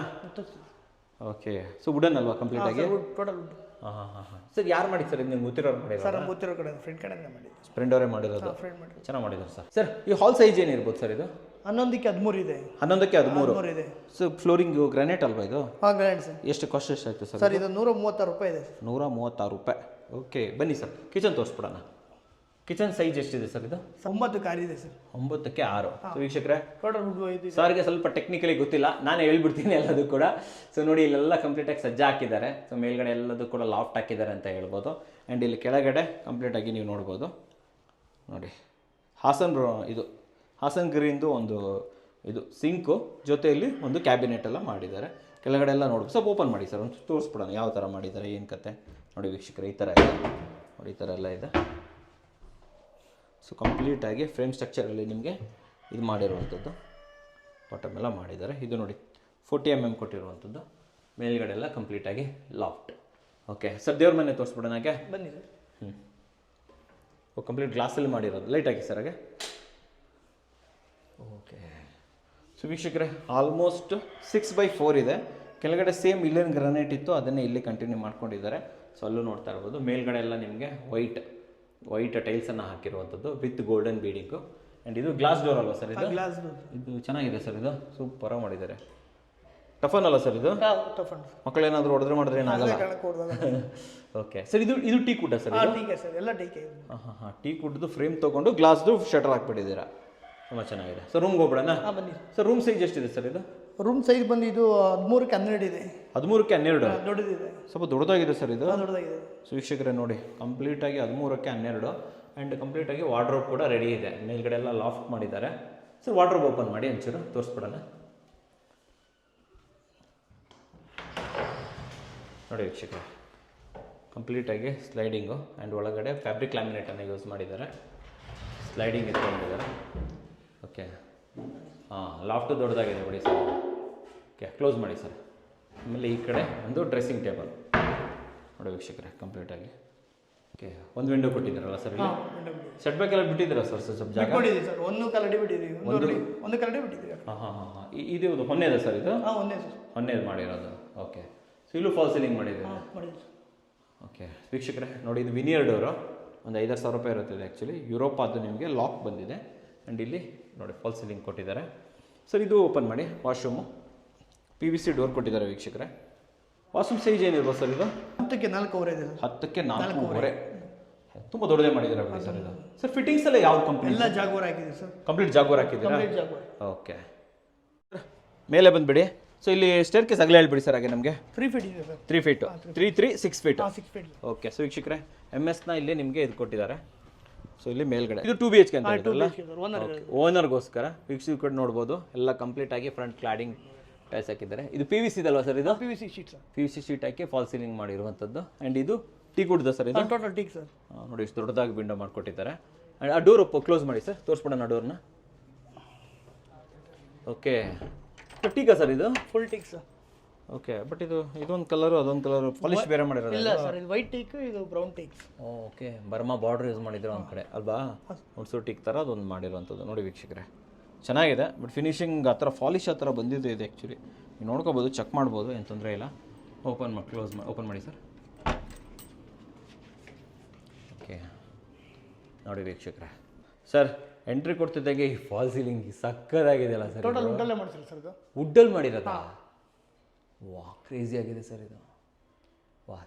ಓಕೆ. ಸೊ ವುಡನ್ ಅಲ್ವಾ ಕಂಪ್ಲೀಟ್ ಆಗಿ? Total wood. ಸರ್ ಯಾರು ಮಾಡಿ ಸರ್? ನಿಮ್ಗೆ ಗೊತ್ತಿರೋರು ಮಾಡಿದ್ರು ಸರ್? ಗೊತ್ತಿರೋ ಕಡೆ ಫ್ರೆಂಡ್ ಕಡೆನೇ ಮಾಡಿದ್ದು. ಫ್ರೆಂಡ್ ಅವರೇ ಮಾಡಿರೋದು? ಚೆನ್ನಾಗಿ ಮಾಡಿದ್ರು ಸರ್. ಸರ್ ಈ ಹಾಲ್ ಸೈಜ್ ಏನಿರ್ಬೋದು ಸರ್ ಇದು? 11ಕ್ಕೆ 13 ಇದೆ. 11ಕ್ಕೆ 13. 13 ಇದೆ. ಸೊ ಫ್ಲೋರಿಂಗ್ ಗ್ರಾನೈಟ್ ಅಲ್ವಾ ಇದು? ಹಾಂ ಗ್ರ್ಯಾಂಡ್ ಸರ್. ಎಷ್ಟು ಕಾಸ್ಟ್ ಎಷ್ಟಾಯ್ತು ಸರ್? ಸರ್ ಇದು 136 ರೂಪಾಯಿ ಇದೆ ಸರ್. 136 ರೂಪಾಯಿ. ಓಕೆ ಬನ್ನಿ ಸರ್ ಕಿಚನ್ ತೋರಿಸ್ಬಿಡೋಣ. ಕಿಚನ್ ಸೈಜ್ ಎಷ್ಟಿದೆ ಸರ್ ಇದು? 9 ಕಾರ್ ಇದೆ ಸರ್. 9ಕ್ಕೆ 6. ಸೊ ವೀಕ್ಷಕರೇ ಟೋಟಲ್ ವುಡ್ ಇದೆ. ಸಾರಿಗೆ ಸ್ವಲ್ಪ ಟೆಕ್ನಿಕಲಿ ಗೊತ್ತಿಲ್ಲ, ನಾನು ಹೇಳ್ಬಿಡ್ತೀನಿ ಎಲ್ಲದೂ ಕೂಡ. ಸೊ ನೋಡಿ ಇಲ್ಲೆಲ್ಲ ಕಂಪ್ಲೀಟಾಗಿ ಸಜ್ಜಾ ಹಾಕಿದ್ದಾರೆ. ಸೊ ಮೇಲ್ಗಡೆ ಎಲ್ಲದೂ ಕೂಡ ಲಾಫ್ಟ್ ಹಾಕಿದ್ದಾರೆ ಅಂತ ಹೇಳ್ಬೋದು. ಆ್ಯಂಡ್ ಇಲ್ಲಿ ಕೆಳಗಡೆ ಕಂಪ್ಲೀಟಾಗಿ ನೀವು ನೋಡ್ಬೋದು. ನೋಡಿ ಹಾಸನ್ ಗ್ರೀನ್ದು ಒಂದು ಇದು ಸಿಂಕು ಜೊತೆಯಲ್ಲಿ ಒಂದು ಕ್ಯಾಬಿನೆಟ್ ಎಲ್ಲ ಮಾಡಿದ್ದಾರೆ. ಕೆಳಗಡೆ ಎಲ್ಲ ನೋಡ್ಬೋದು. ಸ್ವಲ್ಪ ಓಪನ್ ಮಾಡಿ ಸರ್, ಒಂದು ತೋರಿಸ್ಬಿಡೋಣ ಯಾವ ಥರ ಮಾಡಿದ್ದಾರೆ ಏನು ಕತೆ. ನೋಡಿ ವೀಕ್ಷಕರೇ ಈ ಥರ ಇದೆ ನೋಡಿ, ಈ ಥರ ಎಲ್ಲ ಇದೆ. ಸೊ ಕಂಪ್ಲೀಟಾಗಿ ಫ್ರೇಮ್ ಸ್ಟ್ರಕ್ಚರಲ್ಲಿ ನಿಮಗೆ ಇದು ಮಾಡಿರುವಂಥದ್ದು ಬಾಟಮ್ ಎಲ್ಲ ಮಾಡಿದ್ದಾರೆ. ಇದು ನೋಡಿ 40 mm ಕೊಟ್ಟಿರುವಂಥದ್ದು. ಮೇಲ್ಗಡೆ ಎಲ್ಲ ಕಂಪ್ಲೀಟಾಗಿ ಲಾಫ್ಟ್. ಓಕೆ ಸರ್ ದೇವ್ರ ಮನೆ ತೋರಿಸ್ಬಿಡೋಣ ಹಾಗೆ ಬನ್ನಿ ಸರ್. ಕಂಪ್ಲೀಟ್ ಗ್ಲಾಸಲ್ಲಿ ಮಾಡಿರೋದು. ಲೈಟ್ ಹಾಕಿ ಸರ್ ಹಾಗೆ. ಓಕೆ ಸೊ ವೀಕ್ಷಕರೇ ಆಲ್ಮೋಸ್ಟ್ 6/4 ಇದೆ. ಕೆಳಗಡೆ ಸೇಮ್ ಇಲ್ಲೇನು ಗ್ರಾನೈಟ್ ಇತ್ತು ಅದನ್ನೇ ಇಲ್ಲಿ ಕಂಟಿನ್ಯೂ ಮಾಡ್ಕೊಂಡಿದ್ದಾರೆ. ಸೊ ಅಲ್ಲೂ ನೋಡ್ತಾ ಇರ್ಬೋದು. ಮೇಲ್ಗಡೆ ಎಲ್ಲ ನಿಮಗೆ ವೈಟ್ ಟೈಲ್ಸನ್ನು ಹಾಕಿರುವಂಥದ್ದು ವಿತ್ ಗೋಲ್ಡನ್ ಬೀಡಿಂಗು. ಆ್ಯಂಡ್ ಇದು ಗ್ಲಾಸ್ ಡೋರ್ ಅಲ್ವಾ ಸರ್ ಇದು? ಗ್ಲಾಸ್ ಇದು ಚೆನ್ನಾಗಿದೆ ಸರ್, ಇದು ಸೂಪರಾಗಿ ಮಾಡಿದ್ದಾರೆ. ಟಫನ್ ಅಲ್ಲ ಸರ್ ಇದು? ಟಫನ್. ಮಕ್ಕಳೇನಾದರೂ ಹೊಡೆದ್ರೆ ಮಾಡಿದ್ರೆ ಏನಾಗಲ್ಲ. ಓಕೆ ಸರ್ ಇದು ಟೀ ಕುಡ್ಡ ಸರ್? ಟೀಕೆ ಸರ್, ಎಲ್ಲ ಟೀಕೆ. ಹಾಂ ಟೀ ಕುಡ್ದು ಫ್ರೇಮ್ ತೊಗೊಂಡು ಗ್ಲಾಸ್ದು ಶಟರ್ ಹಾಕ್ಬಿಟ್ಟಿದ್ದೀರಾ. ತುಂಬ ಚೆನ್ನಾಗಿದೆ. ಸರ್ ರೂಮ್ಗೆ ಹೋಗ್ಬಿಡೋಣ. ಬನ್ನಿ ಸರ್ ರೂಮ್ ಸೈಜ್ ಎಷ್ಟಿದೆ ಸರ್ ಇದು? ರೂಮ್ ಸೈಜ್ ಬಂದು ಇದು 13ಕ್ಕೆ 12 ಇದೆ. 13ಕ್ಕೆ 12 ದೊಡ್ಡದಿದೆ, ಸ್ವಲ್ಪ ದೊಡ್ಡದಾಗಿದೆ ಸರ್ ಇದು. ದೊಡ್ಡದಾಗಿದೆ. ಸೊ ವೀಕ್ಷಕರೇ ನೋಡಿ ಕಂಪ್ಲೀಟಾಗಿ 13ಕ್ಕೆ 12 ಆ್ಯಂಡ್ ಕಂಪ್ಲೀಟಾಗಿ ವಾರ್ಡ್ರೋಬ್ ಕೂಡ ರೆಡಿ ಇದೆ. ಮೇಲ್ಗಡೆ ಎಲ್ಲ ಲಾಫ್ಟ್ ಮಾಡಿದ್ದಾರೆ. ಸರ್ ವಾರ್ಡ್ರೋಬ್ ಓಪನ್ ಮಾಡಿ ಒಂಚೂರು ತೋರಿಸ್ಬಿಡೋಣ. ನೋಡಿ ವೀಕ್ಷಕರೇ ಕಂಪ್ಲೀಟಾಗಿ ಸ್ಲೈಡಿಂಗು ಆ್ಯಂಡ್ ಒಳಗಡೆ ಫ್ಯಾಬ್ರಿಕ್ ಲ್ಯಾಮಿನೇಟನ್ನು ಯೂಸ್ ಮಾಡಿದ್ದಾರೆ. ಸ್ಲೈಡಿಂಗ್ ಇಟ್ಕೊಂಡಿದ್ದಾರೆ. ಓಕೆ ಲಾಫ್ಟು ದೊಡ್ಡದಾಗಿದೆ ನೋಡಿ ಸರ್. ಓಕೆ ಕ್ಲೋಸ್ ಮಾಡಿ ಸರ್. ಆಮೇಲೆ ಈ ಕಡೆ ಒಂದು ಡ್ರೆಸ್ಸಿಂಗ್ ಟೇಬಲ್ ನೋಡಿ ವೀಕ್ಷಕರೇ ಕಂಪ್ಲೀಟಾಗಿ. ಓಕೆ ಒಂದು ವಿಂಡೋ ಕೊಟ್ಟಿದ್ದಾರಲ್ಲ ಸರ್ ಇಲ್ಲಿ? ಸೆಟ್ ಬ್ಯಾಕ್ ಎಲ್ಲ ಬಿಟ್ಟಿದ್ದೀರಾ ಸರ್? ಸ್ವಲ್ಪ ಜಾಗ ಸರ್ ಒಂದು ಕಲಡಿ ಬಿಟ್ಟಿದ್ದೀವಿ, ಒಂದು ಕಲಡಿ ಬಿಟ್ಟಿದ್ದೀವಿ. ಹಾಂ ಇದು ಹೊನ್ನೆದ ಸರ್ ಇದು? ಹೊನ್ನೆದು ಮಾಡಿರೋದು. ಓಕೆ ಸೊ ಇಲ್ಲೂ ಫಾಲ್ ಸೀಲಿಂಗ್ ಮಾಡಿದ್ದೀವಿ. ಓಕೆ ವೀಕ್ಷಕರೇ ನೋಡಿ ಇದು ವಿನಿಯರ್ ಡೋರು. ಒಂದು 5,000 ರೂಪಾಯಿ ಇರುತ್ತದೆ ಆ್ಯಕ್ಚುಲಿ. ಯುರೋಪ್ ಅದು ನಿಮಗೆ ಲಾಕ್ ಬಂದಿದೆ. ಆ್ಯಂಡ್ ಇಲ್ಲಿ ನೋಡಿ ಫಾಲ್ ಸೀಲಿಂಗ್ ಕೊಟ್ಟಿದ್ದಾರೆ. ಸರ್ ಇದು ಓಪನ್ ಮಾಡಿ. ವಾಶ್ರೂಮು PVC ಡೋರ್ ಕೊಟ್ಟಿದ್ದಾರೆ ವೀಕ್ಷಕರೇ. ವಾಶ್ರೂಮ್ ಸೈಜ್ ಏನಿರ್ಬೋದು ಸರ್ ಇದು? 10ಕ್ಕೆ 4 ಇದೆ. 10ಕ್ಕೆ 4 ತುಂಬ ದೊಡ್ಡದೇ ಮಾಡಿದ್ದಾರೆ ಬಿಡಿ ಸರ್ ಇದು. ಸರ್ ಫಿಟ್ಟಿಂಗ್ಸ್ ಎಲ್ಲ ಯಾವ ಕಂಪ್ನಿ? ಎಲ್ಲ ಜಾಗ್ವಾರ್ ಹಾಕಿದೆ ಸರ್. ಕಂಪ್ಲೀಟ್ ಜಾಗ್ವಾರ್ ಹಾಕಿದ್ದೀರಾ? ಓಕೆ ಮೇಲೆ ಬಂದುಬಿಡಿ. ಸೊ ಇಲ್ಲಿ ಸ್ಟೇರ್ ಕೇಸ್ ಅಗಲ ಹೇಳ್ಬಿಡಿ ಸರ್ ಹಾಗೆ ನಮಗೆ. 3 ಫೀಟ್ ಇದೆ sir. 3 feet 3 6 feet. 6 feet. Okay so ವೀಕ್ಷಕರೇ MS ಇಲ್ಲಿ ನಿಮಗೆ ಇದು ಕೊಟ್ಟಿದ್ದಾರೆ. ಸೊ ಇಲ್ಲಿ ಮೇಲ್ಗಡೆ ಇದು 2 BHK ಅಂತ ಹೇಳಿದ್ರಲ್ಲ, ಓನರ್ಗೋಸ್ಕರ. ವೀಕ್ಷಕರು ನೋಡ್ಬೋದು ಎಲ್ಲ ಕಂಪ್ಲೀಟ್ ಆಗಿ ಫ್ರಂಟ್ ಕ್ಲಾಡಿಂಗ್ ಟೈಲ್ಸ್ ಹಾಕಿದ್ದಾರೆ. ಇದು PVC ಇದಲ್ವಾ ಸರ್ ಇದು? PVC sheet sir. PVC sheet ಹಾಕಿ ಫಾಲ್ ಸೀಲಿಂಗ್ ಮಾಡಿರುವಂಥದ್ದು. ಆ್ಯಂಡ್ ಇದು ಟೀ ಕುಡ್ದ ಸರ್ ಇದು? Total teak sir. ನೋಡಿ ಇಷ್ಟು ದೊಡ್ಡದಾಗಿ ವಿಂಡೋ ಮಾಡಿಕೊಟ್ಟಿದ್ದಾರೆ. ಆ್ಯಂಡ್ ಆ ಡೋರ್ ಕ್ಲೋಸ್ ಮಾಡಿ ಸರ್, ತೋರಿಸ್ಬಿಡೋಣ ಡೋರ್ನ. ಓಕೆ ಟೀಕಾ ಸರ್ ಇದು? Full teak sir. Okay but ಇದೊಂದು ಕಲರು ಅದೊಂದು ಕಲರು ಪಾಲಿಶ್ ಬೇರೆ ಮಾಡಿರೋದು? ಇಲ್ಲ ಸರ್, ಇದು ವೈಟ್ ಟೀಕ್, ಇದು brown teak. Okay Burma border use ಮಾಡಿದ್ರು ಒಂದು ಕಡೆ ಅಲ್ವಾ? ಮುಡ್ಸು ಟೀಕ್ ಥರ ಅದೊಂದು ಮಾಡಿರುವಂಥದ್ದು. ನೋಡಿ ವೀಕ್ಷಕರೇ ಚೆನ್ನಾಗಿದೆ. ಬಟ್ ಫಿನಿಶಿಂಗ್ ಆ ಥರ ಪಾಲಿಶ್ ಆ ಥರ ಬಂದಿದೆ ಇದು ಆ್ಯಕ್ಚುಲಿ. ನೀವು ನೋಡ್ಕೋಬೋದು, ಚೆಕ್ ಮಾಡ್ಬೋದು, ಏನು ತೊಂದರೆ ಇಲ್ಲ. ಓಪನ್ ಮಾಡಿ ಓಪನ್ ಮಾಡಿ ಸರ್. ಓಕೆ ನೋಡಿ ವೀಕ್ಷಕರೇ ಸರ್ ಎಂಟ್ರಿ ಕೊಡ್ತಿದ್ದಾಗೆ ಈ ಫಾಲ್ ಸೀಲಿಂಗ್ ಸಕ್ಕದಾಗಿದೆಯಲ್ಲ ಸರ್? ಟೋಟಲ್ ವುಡ್ಡಲ್ಲೇ ಮಾಡಿಸಿಲ್ಲ ಸರ್ ಇದು. ವುಡ್ಡಲ್ಲಿ ಮಾಡಿರೋದಾ? ವಾ ಕ್ರೇಜಿ ಆಗಿದೆ ಸರ್ ಇದು.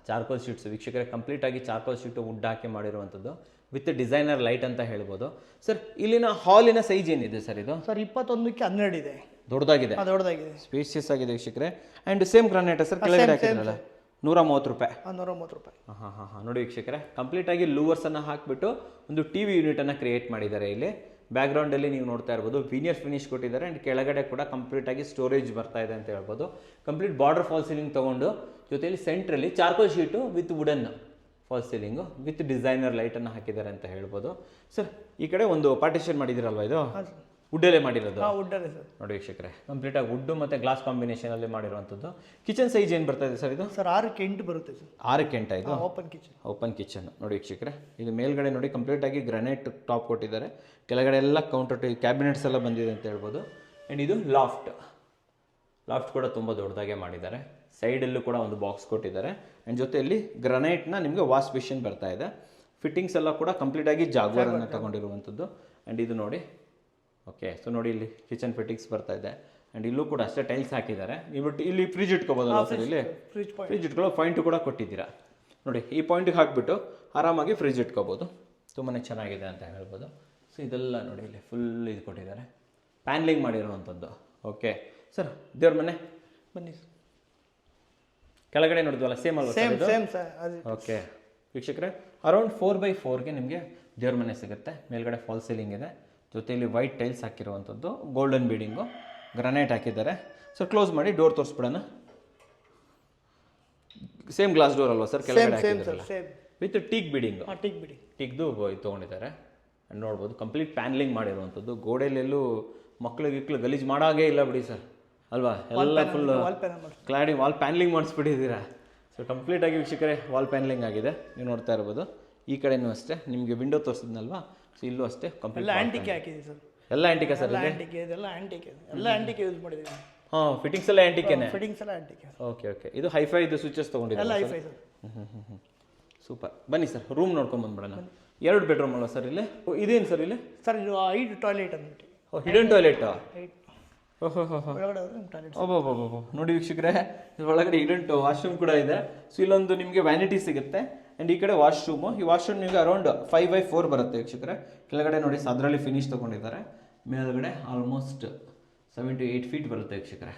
ಚಾರ್ಕೋಲ್ ಶೀಟ್ಸ್ ವೀಕ್ಷಕರೇ ಕಂಪ್ಲೀಟಾಗಿ ಚಾರ್ಕೋಲ್ ಶೀಟು ವುಡ್ ಹಾಕಿ ಮಾಡಿರುವಂಥದ್ದು ವಿತ್ ಡಿಸೈನರ್ ಲೈಟ್ ಅಂತ ಹೇಳ್ಬೋದು. ಸರ್ ಇಲ್ಲಿನ ಹಾಲಿನ ಸೈಜ್ ಏನಿದೆ ಸರ್ ಇದು? ಸರ್ 21ಕ್ಕೆ 12 ಇದೆ. ದೊಡ್ಡದಾಗಿದೆ, ದೊಡ್ಡದಾಗಿದೆ, ಸ್ಪೇಸಿಯಸ್ ಆಗಿದೆ ವೀಕ್ಷಕರೇ. ಆ್ಯಂಡ್ ಸೇಮ್ ಗ್ರಾನೈಟ್ ಸರ್ ಕೆಳಗಡೆ ಹಾಕಿದ್ರಲ್ಲ 130 ರೂಪಾಯಿ. 130 ರೂಪಾಯಿ. ಹಾಂ ನೋಡಿ ವೀಕ್ಷಕರೇ ಕಂಪ್ಲೀಟಾಗಿ ಲೂವರ್ಸನ್ನು ಹಾಕಿಬಿಟ್ಟು ಒಂದು TV ಯೂನಿಟನ್ನು ಕ್ರಿಯೇಟ್ ಮಾಡಿದ್ದಾರೆ. ಇಲ್ಲಿ ಬ್ಯಾಕ್ಗ್ರೌಂಡಲ್ಲಿ ನೀವು ನೋಡ್ತಾ ಇರ್ಬೋದು ವಿನಿಯರ್ ಫಿನಿಶ್ ಕೊಟ್ಟಿದ್ದಾರೆ. ಆ್ಯಂಡ್ ಕೆಳಗಡೆ ಕೂಡ ಕಂಪ್ಲೀಟಾಗಿ ಸ್ಟೋರೇಜ್ ಬರ್ತಾ ಇದೆ ಅಂತ ಹೇಳ್ಬೋದು. ಕಂಪ್ಲೀಟ್ ಬಾರ್ಡರ್ ಫಾಲ್ ಸೀಲಿಂಗ್ ತೊಗೊಂಡು ಜೊತೆಯಲ್ಲಿ ಸೆಂಟ್ರಲ್ಲಿ charcoal sheet with wooden false ceiling with designer ಲೈಟನ್ನು ಹಾಕಿದ್ದಾರೆ ಅಂತ ಹೇಳ್ಬೋದು. ಸರ್ ಈ ಕಡೆ ಒಂದು ಪಾರ್ಟಿಷನ್ ಮಾಡಿದಿರಲ್ವಾ ಇದು? ವುಡ್ಡಲ್ಲೇ ಮಾಡಿರೋದು? ವುಡ್ಡಲ್ಲೇ ಸರ್. ನೋಡಿ ವೀಕ್ಷಕರೇ ಕಂಪ್ಲೀಟಾಗಿ ವುಡ್ಡು ಮತ್ತು ಗ್ಲಾಸ್ ಕಾಂಬಿನೇಷನಲ್ಲಿ ಮಾಡಿರುವಂಥದ್ದು. ಕಿಚನ್ ಸೈಜ್ ಏನು ಬರ್ತಾ ಇದೆ ಸರ್ ಇದು? ಸರ್ 6ಕ್ಕೆ 8 ಬರುತ್ತೆ ಸರ್. 6ಕ್ಕೆ 8 ಇದು ಓಪನ್ ಕಿಚನ್. ನೋಡಿ ವೀಕ್ಷಕರೇ ಇದು ಮೇಲ್ಗಡೆ ನೋಡಿ ಕಂಪ್ಲೀಟಾಗಿ ಗ್ರಾನೈಟ್ ಟಾಪ್ ಕೊಟ್ಟಿದ್ದಾರೆ. ಕೆಳಗಡೆ ಎಲ್ಲ ಕೌಂಟರ್ ಕ್ಯಾಬಿನೆಟ್ಸ್ ಎಲ್ಲ ಬಂದಿದೆ ಅಂತ ಹೇಳ್ಬೋದು. ಆ್ಯಂಡ್ ಇದು ಲಾಫ್ಟ್ ಕೂಡ ತುಂಬ ದೊಡ್ಡದಾಗೆ ಮಾಡಿದ್ದಾರೆ. ಸೈಡಲ್ಲೂ ಕೂಡ ಒಂದು ಬಾಕ್ಸ್ ಕೊಟ್ಟಿದ್ದಾರೆ. ಆ್ಯಂಡ್ ಜೊತೆಯಲ್ಲಿ ಗ್ರಾನೈಟ್ನ ನಿಮಗೆ ವಾಶ್ ಬೇಸಿನ್ ಬರ್ತಾ ಇದೆ. ಫಿಟ್ಟಿಂಗ್ಸ್ ಎಲ್ಲ ಕೂಡ ಕಂಪ್ಲೀಟಾಗಿ ಜಾಗ್ವಾರನ್ನು ತಗೊಂಡಿರುವಂಥದ್ದು. ಆ್ಯಂಡ್ ಇದು ನೋಡಿ ಓಕೆ, ಸೊ ನೋಡಿ ಇಲ್ಲಿ ಕಿಚನ್ ಫಿಟ್ಟಿಂಗ್ಸ್ ಬರ್ತಾ ಇದೆ. ಆ್ಯಂಡ್ ಇಲ್ಲೂ ಕೂಡ ಅಷ್ಟೇ ಟೈಲ್ಸ್ ಹಾಕಿದ್ದಾರೆ. ನೀವು ಇಲ್ಲಿ ಫ್ರಿಜ್ ಇಟ್ಕೋಬೋದಲ್ಲ ಸರ್, ಇಲ್ಲಿ ಫ್ರಿಜ್ ಇಟ್ಕೊಳ್ಳೋ ಪಾಯಿಂಟು ಕೂಡ ಕೊಟ್ಟಿದ್ದೀರಾ ನೋಡಿ. ಈ ಪಾಯಿಂಟಿಗೆ ಹಾಕಿಬಿಟ್ಟು ಆರಾಮಾಗಿ ಫ್ರಿಜ್ ಇಟ್ಕೋಬೋದು. ತುಂಬಾ ಚೆನ್ನಾಗಿದೆ ಅಂತ ಹೇಳ್ಬೋದು. ಸೊ ಇದೆಲ್ಲ ನೋಡಿ ಇಲ್ಲಿ ಫುಲ್ ಇದು ಕೊಟ್ಟಿದ್ದಾರೆ, ಪ್ಯಾನ್ಲಿಂಗ್ ಮಾಡಿರುವಂಥದ್ದು. ಓಕೆ ಸರ್, ದೇವ್ರ ಮನೆ ಬನ್ನಿ ಸರ್. ಕೆಳಗಡೆ ನೋಡಿದ್ವಲ್ಲ, ಸೇಮ್ ಅಲ್ವಾ ಸರ್ ಇದು? Same sir. ಓಕೆ ವೀಕ್ಷಕರೇ, ಅರೌಂಡ್ 4x4ಗೆ ನಿಮಗೆ ದೇವ್ರ ಮನೆ ಸಿಗುತ್ತೆ. ಮೇಲ್ಗಡೆ ಫಾಲ್ ಸೀಲಿಂಗ್ ಇದೆ, ಜೊತೆಯಲ್ಲಿ ವೈಟ್ ಟೈಲ್ಸ್ ಹಾಕಿರುವಂಥದ್ದು, ಗೋಲ್ಡನ್ ಬೀಡಿಂಗು, ಗ್ರಾನೈಟ್ ಹಾಕಿದ್ದಾರೆ. ಸೊ ಕ್ಲೋಸ್ ಮಾಡಿ ಡೋರ್ ತೋರಿಸ್ಬಿಡೋಣ. ಸೇಮ್ ಗ್ಲಾಸ್ ಡೋರ್ ಅಲ್ವಾ ಸರ್ ಕೆಳಗಡೆ ಹಾಕಿದ್ರಲ್ಲ, ವಿತ್ ಟೀಕ್ ಬೀಡಿಂಗ್, ಟೀಕ್ದು ಇದು ತೊಗೊಂಡಿದ್ದಾರೆ. ನೋಡ್ಬೋದು ಕಂಪ್ಲೀಟ್ ಪ್ಯಾನ್ಲಿಂಗ್ ಮಾಡಿರುವಂಥದ್ದು. ಗೋಡೆಯಲ್ಲೆಲ್ಲೂ ಮಕ್ಳಿಗೆ ಗಲೀಜು ಮಾಡಾಗೇ ಇಲ್ಲ ಬಿಡಿ ಸರ್, ಅಲ್ವಾ? ಎಲ್ಲ ಫುಲ್ ಕ್ಲಾಡಿ ವಾಲ್ ಪ್ಯಾನ್ಲಿಂಗ್ ಮಾಡಿಸ್ಬಿಟ್ಟಿದ್ದೀರಾ. ಸೊ ಕಂಪ್ಲೀಟಾಗಿ ವೀಕ್ಷಕರೇ ವಾಲ್ ಪ್ಯಾನ್ಲಿಂಗ್ ಆಗಿದೆ, ನೀವು ನೋಡ್ತಾ ಇರ್ಬೋದು. ಈ ಕಡೆನೂ ಅಷ್ಟೇ, ನಿಮಗೆ ವಿಂಡೋ ತೋರಿಸಿದ್ನಲ್ವಾ, ಸೊ ಇಲ್ಲೂ ಅಷ್ಟೇ ಕಂಪ್ಲೀಟ್ ಆಂಟಿಕೆ ಹಾಕಿದೆ ಸರ್. ಎಲ್ಲ ಆಂಟಿಕೆ ಸರ್, ಎಲ್ಲ ಆಂಟಿಕೆ ಯೂಸ್ ಮಾಡಿದ್ದೀವಿ. ಹಾಂ, ಫಿಟ್ಟಿಂಗ್ಸ್ ಎಲ್ಲ ಆಂಟಿಕೆನೆ. ಫಿಟ್ಟಿಂಗ್ಸ್ ಎಲ್ಲ ಆಂಟಿಕೆ. ಓಕೆ ಓಕೆ, ಇದು ಹೈಫೈ ಇದು ಸ್ವಿಚಸ್ ತೊಗೊಂಡಿದ್ದಾರೆ. ಎಲ್ಲ ಹೈಫೈ ಸರ್. ಸೂಪರ್. ಬನ್ನಿ ಸರ್, ರೂಮ್ ನೋಡ್ಕೊಂಡು ಬಂದ್ಬಿಡೋಣ. 2 ಬೆಡ್ರೂಮ್ ಅಲ್ವಾ ಸರ್ ಇಲ್ಲಿ? ಇದೇನು ಸರ್ ಇಲ್ಲಿ? ಸರ್ ಇದು 5 ಟಾಯ್ಲೆಟ್ ಅಂದ್ಬಿಟ್ಟು. Hidden toilet. ಓಹೋ ಒಳಗಡೆ ಟಾಯ್ಲೆಟ್. ಓಹೋ ನೋಡಿ ವೀಕ್ಷಕರೇ, ಒಳಗಡೆ ಹಿಡನ್ ವಾಶ್ರೂಮ್ ಕೂಡ ಇದೆ. ಸೊ ಇಲ್ಲೊಂದು ನಿಮಗೆ ವ್ಯಾನಿಟಿ ಸಿಗುತ್ತೆ. ಆ್ಯಂಡ್ ಈ ಕಡೆ ವಾಶ್ರೂಮು. ಈ ವಾಶ್ರೂಮ್ ನಿಮಗೆ ಅರೌಂಡ್ 5x4 ಬರುತ್ತೆ ವೀಕ್ಷಕರೇ. ಕೆಳಗಡೆ ನೋಡಿ ಅದರಲ್ಲಿ ಫಿನಿಶ್ ತೊಗೊಂಡಿದ್ದಾರೆ. ಮೇಲ್ಗಡೆ ಆಲ್ಮೋಸ್ಟ್ 7 to 8 ಫೀಟ್ ಬರುತ್ತೆ ವೀಕ್ಷಕರೇ.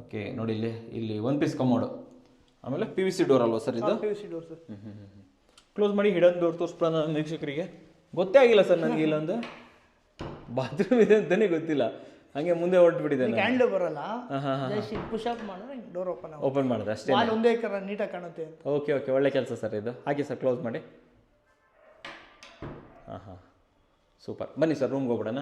ಓಕೆ ನೋಡಿ ಇಲ್ಲಿ 1 ಪೀಸ್ ಕಮೋಡು, ಆಮೇಲೆ PVC ಡೋರ್ ಅಲ್ವಾ ಸರ್ ಇದು? PVC door sir. ಕ್ಲೋಸ್ ಮಾಡಿ ಹಿಡನ್ ಡೋರ್ ತೋರಿಸ್ಬಿಡೋಣ ವೀಕ್ಷಕರಿಗೆ. ಗೊತ್ತೇ ಆಗಿಲ್ಲ ಸರ್ ನನಗೆ ಇಲ್ಲೊಂದು ಬಾತ್ರೂಮ್ ಇದೆ ಅಂತಲೇ ಗೊತ್ತಿಲ್ಲ, ಹಂಗೆ ಮುಂದೆ ಹೊರಟ್ಬಿಟ್ಟಿದ್ದೇನೆ. ಹ್ಯಾಂಡ್ ಬರಲ್ಲ, ಪುಷ್ ಅಪ್ ಮಾಡಿದ್ರೆ ಡೋರ್ ಓಪನ್ ಮಾಡಿದ್ರೆ ಅಷ್ಟೇ. ಒಂದೇ ನೀಟಾಗಿ ಕಾಣುತ್ತೆ. ಓಕೆ ಓಕೆ, ಒಳ್ಳೆ ಕೆಲಸ ಸರ್ ಇದು. ಹಾಗೆ ಸರ್ ಕ್ಲೋಸ್ ಮಾಡಿ. ಹಾಂ ಸೂಪರ್. ಬನ್ನಿ ಸರ್ ರೂಮ್ಗೆ ಹೋಗ್ಬಿಡೋಣ.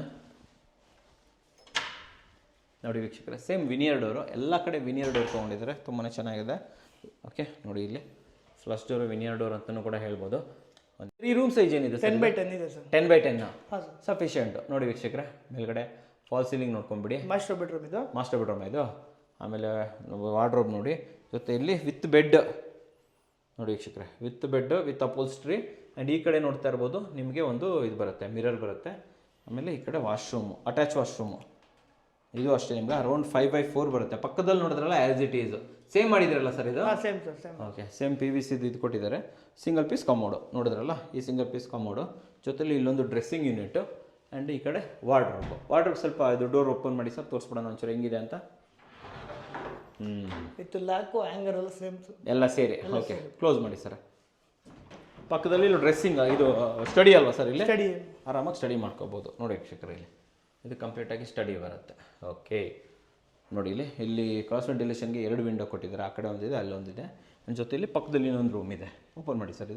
ನೋಡಿ ವೀಕ್ಷಕರೇ, ಸೇಮ್ ವಿನಿಯರ್ ಡೋರು, ಎಲ್ಲ ಕಡೆ ವಿನಿಯರ್ ಡೋರ್ ತೊಗೊಂಡಿದ್ದಾರೆ, ತುಂಬಾ ಚೆನ್ನಾಗಿದೆ. ಓಕೆ ನೋಡಿ ಇಲ್ಲಿ ಫ್ಲಶ್ ಡೋರು, ವಿನಿಯರ್ ಡೋರ್ ಅಂತಲೂ ಕೂಡ ಹೇಳ್ಬೋದು. ಈ ರೂಮ್ ಸೈಜ್ ಏನಿದೆ? 10x10 ಇದೆ ಸರ್. 10x10 sufficient. ನೋಡಿ ವೀಕ್ಷಕರೇ, ಮೇಲ್ಗಡೆ ಫಾಲ್ ಸೀಲಿಂಗ್ ನೋಡ್ಕೊಂಡ್ಬಿಡಿ. ಮಾಸ್ಟರ್ ಬೆಡ್ರೂಮ್ ಇದು. ಆಮೇಲೆ ವಾರ್ಡ್ರೋಬ್ ನೋಡಿ, ಜೊತೆ ಇಲ್ಲಿ ವಿತ್ ಬೆಡ್ ನೋಡಿ ವೀಕ್ಷಕರೇ, with bed with upholstery. And ಈ ಕಡೆ ನೋಡ್ತಾ ಇರ್ಬೋದು ನಿಮಗೆ ಒಂದು ಇದು ಬರುತ್ತೆ, ಮಿರರ್ ಬರುತ್ತೆ. ಆಮೇಲೆ ಈ ಕಡೆ ವಾಶ್ರೂಮು, ಅಟ್ಯಾಚ್ ವಾಶ್ರೂಮು. ಇದು ಅಷ್ಟೇ ನಿಮ್ಗೆ ಅರೌಂಡ್ 5x4 ಬರುತ್ತೆ. ಪಕ್ಕದಲ್ಲಿ ನೋಡಿದ್ರಲ್ಲ ಆ್ಯಸ್ ಇಟ್ ಈಸ್ ಸೇಮ್ ಮಾಡಿದ್ರಲ್ಲ ಸರ್ ಇದು? Same sir, same. Okay, same PVC ಇದು ಕೊಟ್ಟಿದ್ದಾರೆ. ಸಿಂಗಲ್ ಪೀಸ್ ಕಮೋಡು ನೋಡಿದ್ರಲ್ಲ, ಈ ಸಿಂಗಲ್ ಪೀಸ್ ಕಮೋಡು ಜೊತೆಲಿ ಇಲ್ಲೊಂದು ಡ್ರೆಸ್ಸಿಂಗ್ ಯೂನಿಟ್. ಆ್ಯಂಡ್ ಈ ಕಡೆ ವಾರ್ಡ್ರೋಬ್ ಸ್ವಲ್ಪ ಇದು ಡೋರ್ ಓಪನ್ ಮಾಡಿ ಸರ್, ತೋರಿಸ್ಬಿಡೋಣ ಒಂಚೂರು ಹೆಂಗಿದೆ ಅಂತ. ವಿತ್ ಲಾಕು ಹ್ಯಾಂಗರ್ ಎಲ್ಲ ಸೇಮ್ ಎಲ್ಲ ಸೇರಿ. ಓಕೆ, ಕ್ಲೋಸ್ ಮಾಡಿ ಸರ್. ಪಕ್ಕದಲ್ಲಿ ಇಲ್ಲಿ ಡ್ರೆಸ್ಸಿಂಗ್, ಇದು ಸ್ಟಡಿ ಅಲ್ವಾ ಸರ್? ಇಲ್ಲಿ ಸ್ಟಡಿ, ಆರಾಮಾಗಿ ಸ್ಟಡಿ ಮಾಡ್ಕೋಬೋದು. ನೋಡಿ ವೀಕ್ಷಕರೇ, ಇದು ಕಂಪ್ಲೀಟಾಗಿ ಸ್ಟಡಿ ಬರುತ್ತೆ. ಓಕೆ ನೋಡಿ ಇಲ್ಲಿ ಕ್ರಾಸ್ ವೆಂಟಿಲೇಷನ್ಗೆ 2 ವಿಂಡೋ ಕೊಟ್ಟಿದ್ದಾರೆ. ಆ ಕಡೆ ಒಂದಿದೆ, ಅಲ್ಲೊಂದಿದೆ. ನನ್ನ ಜೊತೆಯಲ್ಲಿ ಪಕ್ಕದಲ್ಲಿ ಇನ್ನೊಂದು ರೂಮ್ ಇದೆ. ಓಪನ್ ಮಾಡಿ ಸರ್.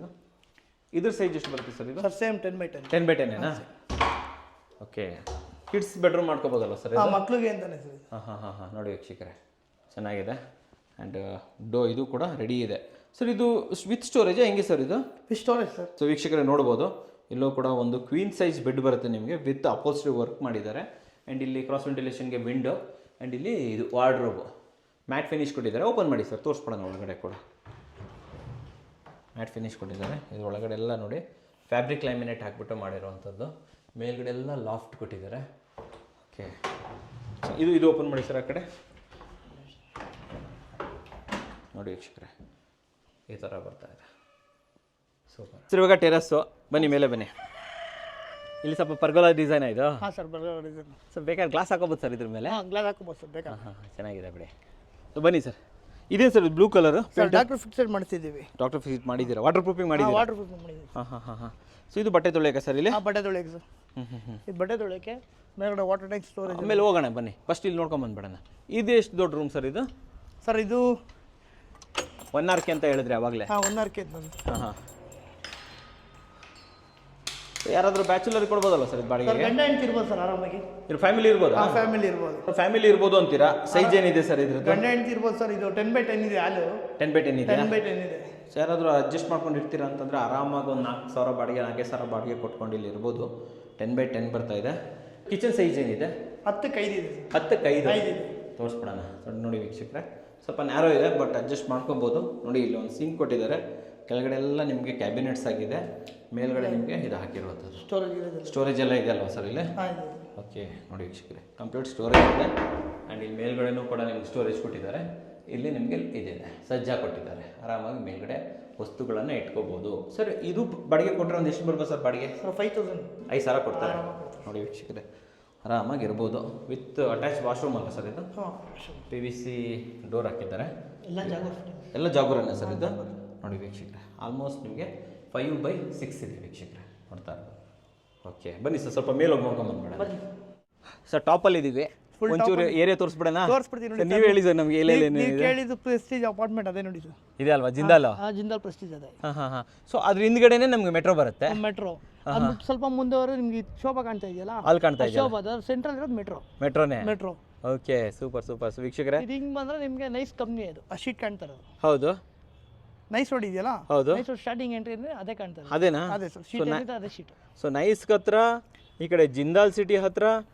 ಇದ್ರ ಸೈಜ್ ಎಷ್ಟು ಬರುತ್ತೆ ಸರ್ ಇದು? Sir same 10x10. 10x10 okay. Kids bedroom ಮಾಡ್ಕೋಬೋದಲ್ಲ ಸರ್? ಮಕ್ಳಿಗೆ ಅಂತಾನೆ ಸರ್. ಹಾಂ ನೋಡಿ ವೀಕ್ಷಕರೇ, ಚೆನ್ನಾಗಿದೆ. ಆ್ಯಂಡ್ ಇದು ಕೂಡ ರೆಡಿ ಇದೆ ಸರ್. ಇದು ವಿತ್ ಸ್ಟೋರೇಜ್ ಹೆಂಗೆ ಸರ್ ಇದು? With storage sir. ಸೊ ವೀಕ್ಷಕರೇ ನೋಡ್ಬೋದು, ಇಲ್ಲೂ ಕೂಡ ಒಂದು ಕ್ವೀನ್ ಸೈಜ್ ಬೆಡ್ ಬರುತ್ತೆ ನಿಮಗೆ, ವಿತ್ ಅಪೋಲ್ಸ್ಟ್ರಿ ವರ್ಕ್ ಮಾಡಿದ್ದಾರೆ. ಆ್ಯಂಡ್ ಇಲ್ಲಿ ಕ್ರಾಸ್ ವೆಂಟಿಲೇಷನ್ಗೆ ವಿಂಡೋ. ಆ್ಯಂಡ್ ಇಲ್ಲಿ ಇದು ವಾರ್ಡ್ರೋಬು, ಮ್ಯಾಟ್ ಫಿನಿಶ್ ಕೊಟ್ಟಿದ್ದಾರೆ. ಓಪನ್ ಮಾಡಿ ಸರ್, ತೋರಿಸ್ಬಿಡೋಣ. ಒಳಗಡೆ ಕೂಡ ಮ್ಯಾಟ್ ಫಿನಿಶ್ ಕೊಟ್ಟಿದ್ದಾರೆ. ಇದು ಒಳಗಡೆ ಎಲ್ಲ ನೋಡಿ ಫ್ಯಾಬ್ರಿಕ್ ಲ್ಯಾಮಿನೇಟ್ ಹಾಕ್ಬಿಟ್ಟು ಮಾಡಿರುವಂಥದ್ದು. ಮೇಲ್ಗಡೆ ಎಲ್ಲ ಲಾಫ್ಟ್ ಕೊಟ್ಟಿದ್ದಾರೆ. ಓಕೆ, ಇದು ಓಪನ್ ಮಾಡಿ ಸರ್. ಆ ಕಡೆ ನೋಡಿ ವೀಕ್ಷಕರೇ, ಈ ಥರ ಬರ್ತಾ ಇದೆ. Super sir. ಇವಾಗ ಟೆರಸ್ಸು, ಬನ್ನಿ ಮೇಲೆ ಬನ್ನಿ. ಇಲ್ಲಿ ಸ್ವಲ್ಪ ಪರ್ಗೋಲಾ ಡಿಸೈನ್ ಇದು? ಹಾಂ ಸರ್, ಪರ್ಗೋಲಾ ಡಿಸೈನ್. ಸರ್ ಬೇಕಾದ್ರೆ ಗ್ಲಾಸ್ ಹಾಕೋಬೋದು ಸರ್ ಇದ್ರ ಮೇಲೆ? ಹಾಂ, ಗ್ಲಾಸ್ ಹಾಕೋಬೋದು ಸರ್, ಬೇಕಾ? ಹಾಂ ಚೆನ್ನಾಗಿದೆ ಬಿಡಿ. ಸೊ ಬನ್ನಿ ಸರ್. ಇದೇನು sir blue colour? Sir doctor fixed ಮಾಡಿಸಿದ್ದೀವಿ. ಡಾಕ್ಟರ್ ಫಿಕ್ಸ್ ಮಾಡಿದ್ದೀರಾ? ವಾಟರ್ ಪ್ರೂಫಿಂಗ್ ಮಾಡಿದ್ದೀರಾ? ವಾಟರ್ ಪ್ರೂಫಿಂಗ್ ಮಾಡಿದ್ದೀವಿ. ಹಾಂ. ಸೊ ಇದು ಬಟ್ಟೆ ತೊಳೆಯೋಕೆ ಸರ್ ಇಲ್ಲಿ? ಹಾಂ, ಬಟ್ಟೆ ತೊಳೆಯೋಕೆ ಸರ್. ಇದು ಬಟ್ಟೆ ತೊಳೆಯೋಕೆ ಮೇಲ್ಗಡೆ ವಾಟರ್ ಟ್ಯಾಂಕ್ ಸ್ಟೋರೇಜ್. ಆಮೇಲೆ ಹೋಗೋಣ ಬನ್ನಿ, ಫಸ್ಟ್ ಇಲ್ಲಿ ನೋಡ್ಕೊಂಡು ಬಂದ್ಬಿಡೋಣ. ಇದು ಎಷ್ಟು ದೊಡ್ಡ ರೂಮ್ ಸರ್ ಇದು? ಸರ್ ಇದು 1 ಅಂತ ಹೇಳಿದ್ರಿ ಆವಾಗಲೇ? ಹಾಂ, 1 ಅಂತ. ಹಾಂ. ಯಾರಾದರೂ ಬ್ಯಾಚುಲರ್ ಕೊಡ್ಬೋದಲ್ಲ ಸರ್ ಇದು ಬಾಡಿಗೆ? ಗಂಡ ಹೆಂಡತಿ ಇರ್ಬೋದು ಸರ್, ಆರಾಮಾಗಿ. ಇದು ಫ್ಯಾಮಿಲಿ ಇರ್ಬೋದು? ಹಾಂ, ಫ್ಯಾಮಿಲಿ ಇರ್ಬೋದು. ಫ್ಯಾಮಿಲಿ ಇರ್ಬೋದು ಅಂತೀರಾ? ಸೈಜ್ ಏನಿದೆ ಸರ್ ಇದ್ರದ್ದು? ಗಂಡ ಹೆಂಡತಿ ಇರ್ಬೋದು ಸರ್. ಇದು 10x10 ಇದೆ. ಹಾಲು 10x10 ಇದೆ. 10x10 ಇದೆ. ಸೊ ಯಾರಾದರೂ ಅಡ್ಜಸ್ಟ್ ಮಾಡ್ಕೊಂಡು ಇರ್ತೀರಾ ಅಂತಂದರೆ ಆರಾಮಾಗಿ ಒಂದು 4,000 ಬಾಡಿಗೆ, 4,000 ಬಾಡಿಗೆ ಕೊಟ್ಕೊಂಡು ಇಲ್ಲಿ ಇರ್ಬೋದು. 10x10 ಬರ್ತಾ ಇದೆ. ಕಿಚನ್ ಸೈಜ್ ಏನಿದೆ? 10x5 ಇದೆ ಸರ್. 10x5 ಇದೆ. ತೋರಿಸ್ಬಿಡೋಣ ನೋಡಿ ವೀಕ್ಷಕರೇ, ಸ್ವಲ್ಪ ನ್ಯಾರೋ ಇದೆ, ಬಟ್ ಅಡ್ಜಸ್ಟ್ ಮಾಡ್ಕೊಬೋದು. ನೋಡಿ ಇಲ್ಲಿ ಒಂದು ಸಿಂಕ್ ಕೊಟ್ಟಿದ್ದಾರೆ. ಕೆಳಗಡೆ ಎಲ್ಲ ನಿಮಗೆ ಕ್ಯಾಬಿನೆಟ್ಸ್ ಆಗಿದೆ. ಮೇಲ್ಗಡೆ ನಿಮಗೆ ಇದು ಹಾಕಿರುವಂಥದ್ದು ಸ್ಟೋರೇಜ್ ಇದೆ. ಸ್ಟೋರೇಜ್ ಎಲ್ಲ ಇದೆ ಅಲ್ವಾ ಸರ್ ಇಲ್ಲಿ? ಹಾಂ, ಇದೆ. ಓಕೆ ನೋಡಿ ವೀಕ್ಷಕರೇ, ಕಂಪ್ಲೀಟ್ ಸ್ಟೋರೇಜ್ ಇದೆ. ಆ್ಯಂಡ್ ಇಲ್ಲಿ ಮೇಲ್ಗಡೆನೂ ಕೂಡ ನಿಮ್ಗೆ ಸ್ಟೋರೇಜ್ ಕೊಟ್ಟಿದ್ದಾರೆ. ಇಲ್ಲಿ ನಿಮಗೆ ಇದಿದೆ, ಸಜ್ಜಾ ಕೊಟ್ಟಿದ್ದಾರೆ. ಆರಾಮಾಗಿ ಮೇಲ್ಗಡೆ ವಸ್ತುಗಳನ್ನು ಇಟ್ಕೋಬೋದು. ಸರ್ ಇದು ಬಾಡಿಗೆ ಕೊಟ್ಟರೆ ಒಂದು ಎಷ್ಟು ಬರ್ಬೋದು ಸರ್ ಬಾಡಿಗೆ? ಸರ್ 5000 5,000 ಕೊಡ್ತಾರೆ. ನೋಡಿ ವೀಕ್ಷಕರೇ, ಆರಾಮಾಗಿ ಇರ್ಬೋದು. ವಿತ್ ಅಟ್ಯಾಚ್ ವಾಶ್ರೂಮ್ ಅಲ್ಲ ಸರ್ ಇದು? PVC ಡೋರ್ ಹಾಕಿದ್ದಾರೆ. ಎಲ್ಲ ಜಾಗೂರನೇ ಸರ್ ಇದು. ನೋಡಿ ವೀಕ್ಷಕರೇ, ಆಲ್ಮೋಸ್ಟ್ ನಿಮಗೆ 5/6 ಇದೆ ವೀಕ್ಷಕರೇ, ನೋಡ್ತಾ ಇರೋದು. ಓಕೆ ಬನ್ನಿ ಸರ್, ಸ್ವಲ್ಪ ಮೇಲೆ ಹೋಗಿ ನೋಡ್ಕೊಂಬಂದ್ಬೇಡ ಸರ್. ಟಾಪಲ್ಲಿ ಇದ್ದೀವಿ, ಒಂಚೂರು ಏರಿಯಾ ತೋರಿಸ್ಬಿಡೋಣ. ತೋರಿಸ್ಬಿಡ್ತೀನಿ. ನೀವು ಹೇಳಿ ಸರ್ ನಮಗೆ ನೀವು ಕೇಳಿದ್ದು ಪ್ರೆಸ್ಟೀಜ್ ಅಪಾರ್ಟ್ಮೆಂಟ್ ಅದೇ ನೋಡಿ ಸರ್. ಇದೆ ಅಲ್ವಾ ಜಿಂದಾಲ್? ಜಿಂದಾಲ್ ಪ್ರೆಸ್ಟೀಜ್ ಅದೇ. ಹಾಂ. ಸೊ ಅದ್ರ ಹಿಂದ್ಗಡೆನೆ ನಮಗೆ ಮೆಟ್ರೋ ಬರುತ್ತೆ. ಮೆಟ್ರೋ ಅಂದ್ಬಿಟ್ಟು ಸ್ವಲ್ಪ ಮುಂದೆ ನಿಮ್ಗೆ ಶೋಭಾ ಕಾಣ್ತಾ ಇದೆಯಲ್ಲ, ಅಲ್ಲಿ ಕಾಣ್ತಾ ಇದೆ ಶೋಭಾದ ಸೆಂಟ್ರಲ್ ಇರೋದು ಮೆಟ್ರೋನೇ. ಮೆಟ್ರೋ. ಓಕೆ, ಸೂಪರ್ ವೀಕ್ಷಕರೇ. ಇದು ಹಿಂಗೆ ಬಂದ್ರೆ ನಿಮಗೆ ನೈಸ್ ಕಂಪ್ನಿ ಅದು. ಆ ಶೀಟ್ ಕಾಣ್ತಾ ಇರೋದು ಹೌದು, ನೈಸ್ ರೋಡ್ ಇದೆಯಲ್ಲ, ಹೌದು. ನೈಸ್ ರೋಡ್ ಸ್ಟಾರ್ಟಿಂಗ್ ಎಂಟ್ರಿ ಅಂದ್ರೆ ಅದೇ ಕಾಣ್ತಾ ಇರೋದು. ಅದೇನಾ? ಅದೇ ಸರ್, ಶೀಟ್ ಏನಿದೆ ಅದೇ ಶೀಟ್. ಸೊ ನೈಸ್ ಹತ್ರ, ಈ ಕಡೆ ಜಿಂದಾಲ್ ಸಿಟಿ ಹತ್ರ,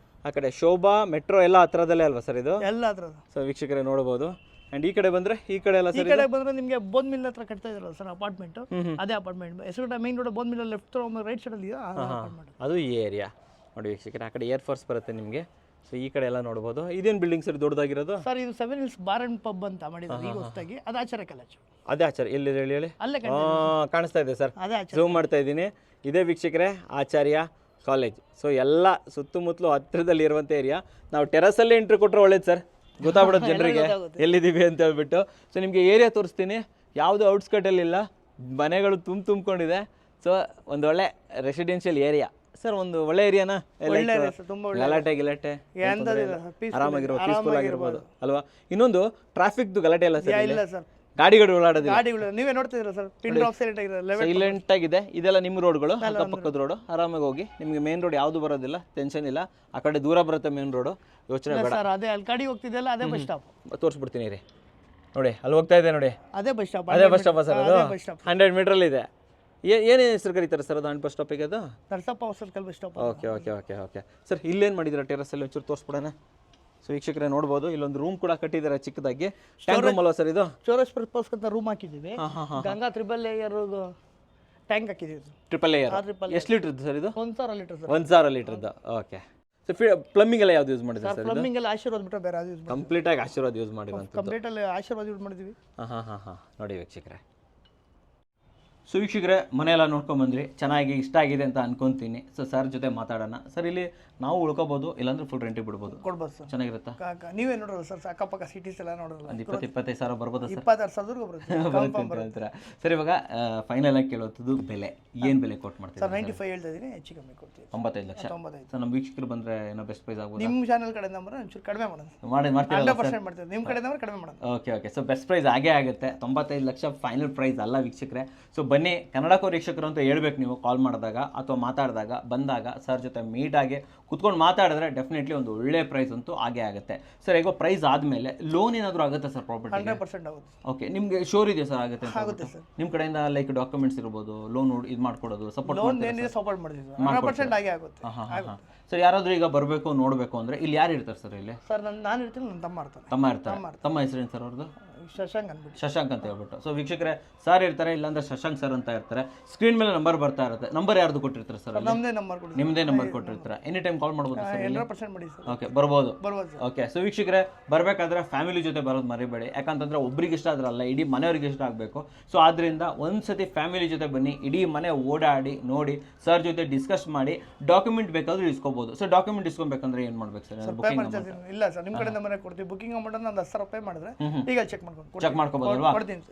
ಆ ಕಡೆ ಶೋಭಾ ಮೆಟ್ರೋ ಎಲ್ಲ ಹತ್ರದಲ್ಲೇ ಅಲ್ವಾ ಸರ್ ಇದು? ಎಲ್ಲ ಹತ್ರ. ಸೊ ವೀಕ್ಷಕರೇ ನೋಡಬಹುದು. ಅಂಡ್ ಈ ಕಡೆ ಬಂದ್ರೆ, ಈ ಕಡೆ ಎಲ್ಲ ಈ ಕಡೆ ಬಂದ್ರೆ ನಿಮಗೆ ಬೋನ್ ಮಿಲ್ ಹತ್ರ ಕಟ್ತಾ ಇದ್ರಲ್ಲ ಸರ್ ಅಪಾರ್ಟ್ಮೆಂಟ್, ಅದೇ ಅಪಾರ್ಟ್ಮೆಂಟ್. ಹೆಸರುಘಟ್ಟ ಮೇನ್ ರೋಡ್ ಬೋನ್ ಮಿಲ್ ಲೆಫ್ಟ್ ರೈಟ್ ಸೈಡ್ ಅಲ್ಲಿ ಅಪಾರ್ಟ್ಮೆಂಟ್. ಅದು ಈ ಏರಿಯಾ ನೋಡಿ ವೀಕ್ಷಕರೇ. ಆ ಕಡೆ ಏರ್ ಫೋರ್ಸ್ ಬರುತ್ತೆ ನಿಮಗೆ. ಸೊ ಈ ಕಡೆ ಎಲ್ಲ ನೋಡಬಹುದು. ಇದೇನು ಬಿಲ್ಡಿಂಗ್ ಸರ್ ದೊಡ್ಡದಾಗಿರೋದು? ಸರ್ ಇದು 7 Hills ಬಾರ್ ಅಂಡ್ ಪಬ್ ಅಂತ ಮಾಡಿದ್ದಾರೆ ಈಗ ಹೊಸದಾಗಿ. ಅದು ಆಚಾರ್ಯ ಕಾಲೇಜ್. ಅದೇ ಆಚಾರ್ಯ ಎಲ್ಲಿ ಹೇಳಿ? ಅಲ್ಲೇ ಕಾಣಿಸ್ತಾ ಇದೆ ಸರ್, ಅದೇ ಆಚಾರ್ಯ. ಝೂಮ್ ಮಾಡ್ತಾ ಇದ್ದೀನಿ. ಇದೇ ವೀಕ್ಷಕರೇ ಆಚಾರ್ಯ ಕಾಲೇಜ್. ಸೊ ಎಲ್ಲ ಸುತ್ತಮುತ್ತಲು ಹತ್ತಿರದಲ್ಲಿ ಇರುವಂಥ ಏರಿಯಾ. ನಾವು ಟೆರಸಲ್ಲೇ ಎಂಟ್ರಿ ಕೊಟ್ಟರೆ ಒಳ್ಳೇದು ಸರ್, ಗೊತ್ತಾಗ್ಬಿಡೋದು ಜನರಿಗೆ ಎಲ್ಲಿದ್ದೀವಿ ಅಂತ ಹೇಳ್ಬಿಟ್ಟು. ಸೊ ನಿಮಗೆ ಏರಿಯಾ ತೋರಿಸ್ತೀನಿ. ಯಾವುದು ಔಟ್ಸ್ಕರ್ಟಲ್ಲಿ ಇಲ್ಲ, ಮನೆಗಳು ತುಂಬಿಕೊಂಡಿದೆ. ಸೊ ಒಂದು ಒಳ್ಳೆ ರೆಸಿಡೆನ್ಷಿಯಲ್ ಏರಿಯಾ ಸರ್. ಒಂದು ಒಳ್ಳೆ ಏರಿಯಾನಾ? ಗಲಾಟೆ ಆರಾಮಾಗಿರ್ಬೋದು, ಪೀಸ್ಫುಲ್ ಆಗಿರ್ಬೋದು ಅಲ್ವಾ? ಇನ್ನೊಂದು ಟ್ರಾಫಿಕ್ದು ಗಲಾಟೆ ಇಲ್ಲ ಸರ್, ಇಲ್ಲ ಸರ್. ಗಾಡಿಗಳು ಓಡಾಡೋದಿಲ್ಲ. ಗಾಡಿಗಳು ನೀವೇ ನೋಡ್ತಿದ್ದೀರಾ ಸರ್, ಪಿನ್ ಡ್ರಾಪ್ ಸೈಲೆಂಟ್ ಆಗಿದೆ. ಇದೆಲ್ಲ ನಿಮ್ಮ ರೋಡ್ಗಳು, ಅಕ್ಕಪಕ್ಕದ ರೋಡು. ಆರಾಮಾಗಿ ಹೋಗಿ, ನಿಮಗೆ ಮೇನ್ ರೋಡ್ ಯಾವುದು ಬರೋದಿಲ್ಲ, ಟೆನ್ಷನ್ ಇಲ್ಲ. ಆ ಕಡೆ ದೂರ ಬರುತ್ತೆ ಮೇನ್ ರೋಡು, ಯೋಚನೆ ಬೇಡ ಸರ್. ಅದೇ ಅಲ್ಲಿ ಗಾಡಿ ಹೋಗ್ತಿದೆಯಲ್ಲ, ಅದೇ ಬಸ್ ಸ್ಟಾಪ್. ತೋರಿಸ್ಬಿಡ್ತೀನಿ ರೀ. ನೋಡಿ ಅಲ್ಲಿ ಹೋಗ್ತಾ ಇದೆ ನೋಡಿ, ಅದೇ ಬಸ್ ಸ್ಟಾಪ್. ಅದೇ ಬಸ್ ಸ್ಟಾಪ್ ಸರ್. ಅದು 100 ಮೀಟರ್ ಇದೆ. ಏನೇ ಹೆಸರು ಕರೀತಾರೆ ಸರ್ ಅದು ಬಸ್ ಸ್ಟಾಪಿಗೆ? ಅದು Narasappa circle bus stop. Okay sir. ಇಲ್ಲೇನು ಮಾಡಿದ್ದೀರಾ ಟೆರಸಲ್ಲಿ? ಒಂಚೂರು ತೋರಿಸ್ಬಿಡೋಣ. ಸೊ ವೀಕ್ಷಕರೇ ನೋಡ್ಬೋದು, ಇಲ್ಲೊಂದು ರೂಮ್ ಕೂಡ ಕಟ್ಟಿದ್ದಾರೆ ಚಿಕ್ಕದಾಗಿ. ಟ್ಯಾಂಕ್ ರೂಮ್ ಅಲ್ವಾ ಸರ್ ಇದು? ಸ್ಟೋರೇಜ್ ಪರ್ಪಸ್ ಅಂತ ರೂಮ್ ಹಾಕಿದ್ದೀವಿ. ಗಂಗಾ 3 ಲೇಯರ್ ಟ್ಯಾಂಕ್ ಹಾಕಿದ್ದೀವಿ. 3 ಲೇಯರ್. ಎಷ್ಟು ಲೀಟರ್ ಸರ್ ಇದು? 1000 ಲೀಟರ್ ಸರ್. 1000 ಲೀಟರ್ದು. ಓಕೆ. ಸೊ ಪ್ಲಂಬಿಂಗ್ ಎಲ್ಲ ಯಾವ್ದು ಯೂಸ್ ಮಾಡಿದ್ರೆ ಸರ್? ಪ್ಲಂಬಿಂಗ್ ಎಲ್ಲ ಆಶೀರ್ವಾದ ಬಿಟ್ಟರೆ ಬೇರೆ ಯಾವ್ದು ಯೂಸ್ ಮಾಡಿ. ಕಂಪ್ಲೀಟ್ ಆಗಿ ಆಶೀರ್ವಾದ ಯೂಸ್ ಮಾಡಿರೋಂಥ. ಕಂಪ್ಲೀಟ್ ಅಲ್ಲಿ ಆಶೀರ್ವಾದ ಯೂಸ್ ಮಾಡಿದ್ವಿ. ಹಾಂ ನೋಡಿ ವೀಕ್ಷಕರೇ. ಸೊ ವೀಕ್ಷಕರೇ, ಮನೆಯೆಲ್ಲ ನೋಡ್ಕೊಂಬಂದ್ರಿ, ಚೆನ್ನಾಗಿ ಇಷ್ಟ ಆಗಿದೆ ಅಂತ ಅನ್ಕೊಂತೀನಿ. ಸೊ ಸರ್ ಜೊತೆ ಮಾತಾಡೋಣ. ಸರ್ ಇಲ್ಲಿ ನಾವು ಉಳ್ಕೋಬೋದು, ಇಲ್ಲಾಂದ್ರೆ ಫುಲ್ ರೆಂಟಿಗೆ ಬಿಡ್ಬೋದು. ಕೊಡ್ಬೋದು ಸರ್, ಚೆನ್ನಾಗಿರುತ್ತಾ? ನೀವೇ ನೋಡೋಲ್ಲ ಸರ್, ಅಕ್ಕಪಕ್ಕ ಸಿಟೀಸ್ ಎಲ್ಲ ನೋಡೋಲ್ಲ. ಒಂದು 20-25 ಸಾವಿರ ಬರ್ಬೋದಾ ಸರ್? 26,000 ಬರುತ್ತೆ. ಸರ್ ಇವಾಗ ಫೈನಲ್ ಆಗಿ ಕೇಳೋದು ಬೆಲೆ, ಏನು ಬೆಲೆ ಕೊಟ್ಟು ಮಾಡ್ತೀವಿ ಸರ್? 95 ಹೇಳ್ತಾ ಇದ್ದೀನಿ, ಹೆಚ್ಚು ಕಮ್ಮಿ ಕೊಡ್ತೀವಿ. 95 ಲಕ್ಷ. ಸರ್ ನಮ್ಮ ವೀಕ್ಷಕರು ಬಂದರೆ ಏನೋ ಬೆಸ್ಟ್ ಪ್ರೈಸ್ ಆಗ್ಬೋದು. ನಿಮ್ಮ ಚಾನಲ್ ಕಡೆಯಿಂದ ಒಂಚೂರು ಕಡಿಮೆ ಮಾಡೋದು. ಮಾಡ್ತೀವಿ 100% ಮಾಡ್ತೀವಿ. ನಿಮ್ಮ ಕಡೆಯಿಂದ ಕಡಿಮೆ ಮಾಡೋದು. ಓಕೆ. ಸೊ ಬೆಸ್ಟ್ ಪ್ರೈಸ್ ಆಗೇ ಆಗುತ್ತೆ. 95 ಲಕ್ಷ ಫೈನಲ್ ಪ್ರೈಸ್ ಅಲ್ಲ ವೀಕ್ಷಕರೇ. ಸೊ ಬನ್ನಿ, ಕನ್ನಡಕೋ ವೀಕ್ಷಕರು ಅಂತ ಹೇಳ್ಬೇಕು ನೀವು ಕಾಲ್ ಮಾಡಿದಾಗ ಅಥವಾ ಮಾತಾಡಿದಾಗ, ಬಂದಾಗ ಸರ್ ಜೊತೆ ಮೀಟ್ ಆಗಿ ಕುತ್ಕೊಂಡು ಮಾತಾಡಿದ್ರೆ ಡೆಫಿನೆಟ್ಲಿ ಒಂದು ಒಳ್ಳೆ ಪ್ರೈಸ್ ಅಂತೂ ಆಗೇ ಆಗುತ್ತೆ. ಸರ್ ಈಗ ಪ್ರೈಸ್ ಆದಮೇಲೆ ಲೋನ್ ಏನಾದರೂ ಆಗುತ್ತೆ ಸರ್ ಪ್ರಾಪರ್ಟಿ? 100% ಆಗುತ್ತೆ. ಓಕೆ, ನಿಮ್ಗೆ ಶೋರ್ ಇದೆಯಾ ಸರ್? ಆಗುತ್ತೆ ಸರ್. ನಿಮ್ಮ ಕಡೆಯಿಂದ ಲೈಕ್ ಡಾಕ್ಯುಮೆಂಟ್ಸ್ ಇರ್ಬೋದು, ಲೋನ್ ಇದು ಮಾಡ್ಕೊಡೋದು, ಸಪೋರ್ಟ್ ಲೋನ್ ಏನಿದೆ ಸಪೋರ್ಟ್ ಮಾಡ್ತೀವಿ. 100% ಆಗೇ ಆಗುತ್ತೆ. ಸರ್ ಯಾರಾದರೂ ಈಗ ಬರಬೇಕು ನೋಡಬೇಕು ಅಂದರೆ ಇಲ್ಲಿ ಯಾರು ಇರ್ತಾರೆ ಸರ್? ಇಲ್ಲಿ ಸರ್ ನಾನು ಇರ್ತೀನಿ, ನನ್ನ ತಮ್ಮ ಇರ್ತಾನೆ. ತಮ್ಮ ಇರ್ತಾರೆ. ತಮ್ಮ ಹೆಸರೇನು ಸರ್ ಅವ್ರದ್ದು? ಶಶಾಂಕ್ ಅಂದ್ಬಿಟ್ಟು. ಶಶಾಂಕ್ ಅಂತ ಹೇಳ್ಬಿಟ್ಟು. ಸೊ ವೀಕ್ಷಕರೇ, ಸರ್ ಇರ್ತಾರೆ, ಇಲ್ಲಾಂದ್ರೆ ಶಶಾಂಕ್ ಸರ್ ಅಂತ ಇರ್ತಾರೆ. ಸ್ಕ್ರೀನ್ ಮೇಲೆ ನಂಬರ್ ಬರ್ತಾ ಇರುತ್ತೆ. ನಂಬರ್ ಯಾರ್ದು ಕೊಟ್ಟಿರ್ತಾರೆ ಸರ್? ನಮ್ಮದೇ ನಂಬರ್ ಕೊಡಿ. ನಿಮ್ಮದೇ ನಂಬರ್ ಕೊಟ್ಟಿರ್ತಾರೆ. ಎನಿ ಟೈಮ್ ಕಾಲ್ ಮಾಡ್ಬೋದು ಸರ್? 100% ಮಾಡಿ ಸರ್. ಓಕೆ, ಬರ್ಬೋದು. ಸರ್. ಓಕೆ. ಸೊ ವೀಕ್ಷಕರೇ, ಬರಬೇಕಾದ್ರೆ ಫ್ಯಾಮಿಲಿ ಜೊತೆ ಬರೋದು ಮರಿಬೇಡಿ. ಯಾಕಂತಂದ್ರೆ ಒಬ್ರಿಗೆ ಇಷ್ಟ ಆದ್ರಲ್ಲ, ಇಡೀ ಮನೆಯವ್ರಿಗೆ ಇಷ್ಟ ಆಗಬೇಕು. ಸೊ ಆದ್ರಿಂದ ಒಂದ್ಸತಿ ಫ್ಯಾಮಿಲಿ ಜೊತೆ ಬನ್ನಿ, ಇಡೀ ಮನೆ ಓಡಾಡಿ ನೋಡಿ, ಸರ್ ಜೊತೆ ಡಿಸ್ಕಸ್ ಮಾಡಿ, ಡಾಕ್ಯುಮೆಂಟ್ ಬೇಕಾದ್ರೂ ಇಸ್ಕೋಬಹುದು. ಸೊ ಡಾಕ್ಯುಮೆಂಟ್ ಇಸ್ಕೊಬೇಕಂದ್ರೆ ಏನ್ ಮಾಡ್ಬೇಕು ಸರ್? ಇಲ್ಲ ಸರ್, ನಿಮ್ಮ ಕಡೆಯಿಂದ ಮನೆ ಕೊಡ್ತೀವಿ. ಬುಕಿಂಗ್ ಅಮೌಂಟ್ ಒಂದು 10,000 ರೂಪಾಯಿ ಮಾಡಿದ್ರೆ ಈಗ ಚೆಕ್ ಮಾಡ್ಕೋಬಹುದು.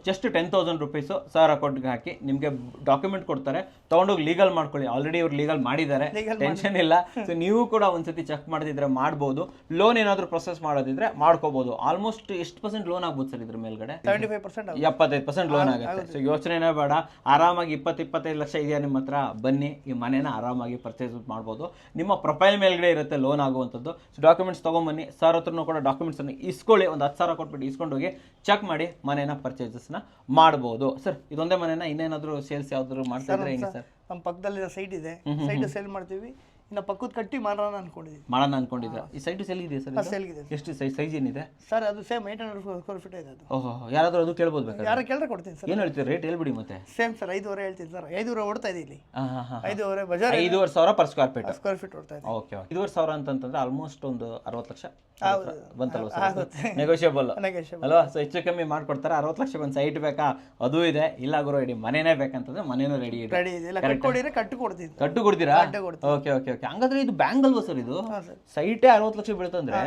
ಜಸ್ಟ್ 10,000 ರುಪೀಸ್ ಸರ್ ಅಕೌಂಟ್ಗೆ ಹಾಕಿ ನಿಮಗೆ ಡಾಕ್ಯುಮೆಂಟ್ ಕೊಡ್ತಾರೆ. ತಗೊಂಡೋಗಿ ಲೀಗಲ್ ಮಾಡ್ಕೊಳ್ಳಿ. ಆಲ್ರೆಡಿ ಇವ್ರು ಲೀಗಲ್ ಮಾಡಿದ್ದಾರೆ, ಟೆನ್ಷನ್ ಇಲ್ಲ. ಸೊ ನೀವು ಕೂಡ ಒಂದ್ಸತಿ ಚೆಕ್ ಮಾಡ್ತಿದ್ರೆ ಮಾಡ್ಬೋದು. ಲೋನ್ ಏನಾದ್ರು ಪ್ರೊಸೆಸ್ ಮಾಡೋದಿದ್ರೆ ಮಾಡ್ಕೋಬಹುದು. ಆಲ್ಮೋಸ್ಟ್ ಎಷ್ಟು % ಲೋನ್ ಆಗ್ಬೋದು ಸರ್ ಇದ್ರ ಮೇಲ್ಗಡೆ? 75% ಲೋನ್ ಆಗುತ್ತೆ. ಸೊ ಯೋಚನೆನೇ ಬೇಡ, ಆರಾಮಾಗಿ 20-25 ಲಕ್ಷ ಇದೆಯಾ ನಿಮ್ಮ ಹತ್ರ, ಬನ್ನಿ ಈ ಮನೆನ ಆರಾಮಾಗಿ ಪರ್ಚೇಸ್ ಮಾಡ್ಬೋದು. ನಿಮ್ಮ ಪ್ರೊಫೈಲ್ ಮೇಲ್ಗಡೆ ಇರುತ್ತೆ ಲೋನ್ ಆಗುವಂಥದ್ದು. ಸೊ ಡಾಕ್ಯುಮೆಂಟ್ಸ್ ತೊಗೊಂಬನ್ನಿ, ಸರ್ ಹತ್ರನೂ ಕೂಡ ಡಾಕ್ಯುಮೆಂಟ್ಸ್ ಅನ್ನು ಇಸ್ಕೊಳ್ಳಿ. ಒಂದು 10,000 ಕೊಟ್ಬಿಟ್ಟು ಇಸ್ಕೊಂಡೋಗಿ ಚೆಕ್ ಮಾಡಿ ಮನೆನ ಪರ್ಚೇಸಸ್ನ ಮಾಡ್ಬೋದು. ಸರ್ ಇದೊಂದೇ ಮನೆನ ಇನ್ನೇನಾದರೂ ಸೇಲ್ಸ್ ಯಾವ್ದಾದ್ರು ಮಾಡ್ತಾ ಇದ್ರೆ ಹೆಂಗೆ ಸರ್? ನಮ್ಮ ಪಕ್ಕದಲ್ಲಿ ಸೈಟ್ ಇದೆ, ಸೈಟ್ ಸೇಲ್ ಮಾಡ್ತೀವಿ. ಇನ್ನು ಪಕ್ಕದ ಕಟ್ಟಿ ಮಾಡೋಣ ಅನ್ಕೊಂಡಿದ್ದೀವಿ. ಮಾಡೋಣ ಅನ್ಕೊಂಡಿದ್ರೆ ಈ ಸೈಟು ಸೆಲ್ ಇದೆ ಸರ್? ಸೇಲ್ಗಿದೆ ಎಷ್ಟು ಸೈಜ್ ಏನಿದೆ ಸರ್? ಅದು ಸೇಮ್ 800 ಸ್ಕ್ವೇರ್ ಫೀಟ್ ಇದೆ ಅದು. ಓಹೋ, ಯಾರಾದ್ರೂ ಅದು ಕೇಳ್ಬೋದು ಬೇಕಾದ್ರೆ? ಯಾರು ಕೇಳಿದ್ರೆ ಕೊಡ್ತೀನಿ ಸರ್. ಏನು ಹೇಳ್ತೀರಿ ರೇಟ್ ಹೇಳ್ಬಿಡಿ ಮತ್ತೆ. ಸೇಮ್ ಸರ್ 5,500 ಹೇಳ್ತೀನಿ ಸರ್. 5,500 ಓಡ್ತಾ ಇದೆ ಇಲ್ಲಿ. 5,500 5,500 Bazaar 5,500 per square feet. Square feet ಓಡ್ತಾ ಇದೆ. ಓಕೆ, 5,500 ಅಂತಂದ್ರೆ ಆಲ್ಮೋಸ್ಟ್ ಒಂದು 60 ಲಕ್ಷ ಬಂತಲ್ವ ಆಗುತ್ತೆ. ಸರ್? ನೆಗೋಷಿಯಬಲ್ ನೆಗೋಷಿಯಬಲ್ ಅಲ್ವಾ? ಸೊ ಹೆಚ್ಚು ಕಮ್ಮಿ ಮಾಡ್ಕೊಡ್ತಾರೆ. 60 ಲಕ್ಷಕ್ಕೆ ಒಂದು ಸೈಟ್ ಬೇಕಾ? ಅದು ಇದೆ. ಇಲ್ಲ ಗುರು ಇಡೀ ಮನೇನೇ ಬೇಕಂತಂದ್ರೆ ಮನೇನೂ ರೆಡಿ ಇದೆ. ರೆಡಿ ಇದೆ. ಇಲ್ಲ ಕಟ್ಕೊಡಿದ್ರೆ ಕಟ್ಟು ಕೊಡ್ತೀನಿ. ಕಟ್ಟು ಕೊಡ್ತೀರಾ? ಕಟ್ಟು ಕೊಡ್ತೀನಿ. Okay okay okay. ಹಂಗಾದ್ರೆ ಇದು ಬ್ಯಾಂಕ್ ಅಲ್ವಾ ಸರ್? ಇದು ಹಾಂ ಸರ್. ಸೈಟೇ 60 ಲಕ್ಷ ಬೀಳ್ತಂದ್ರೆ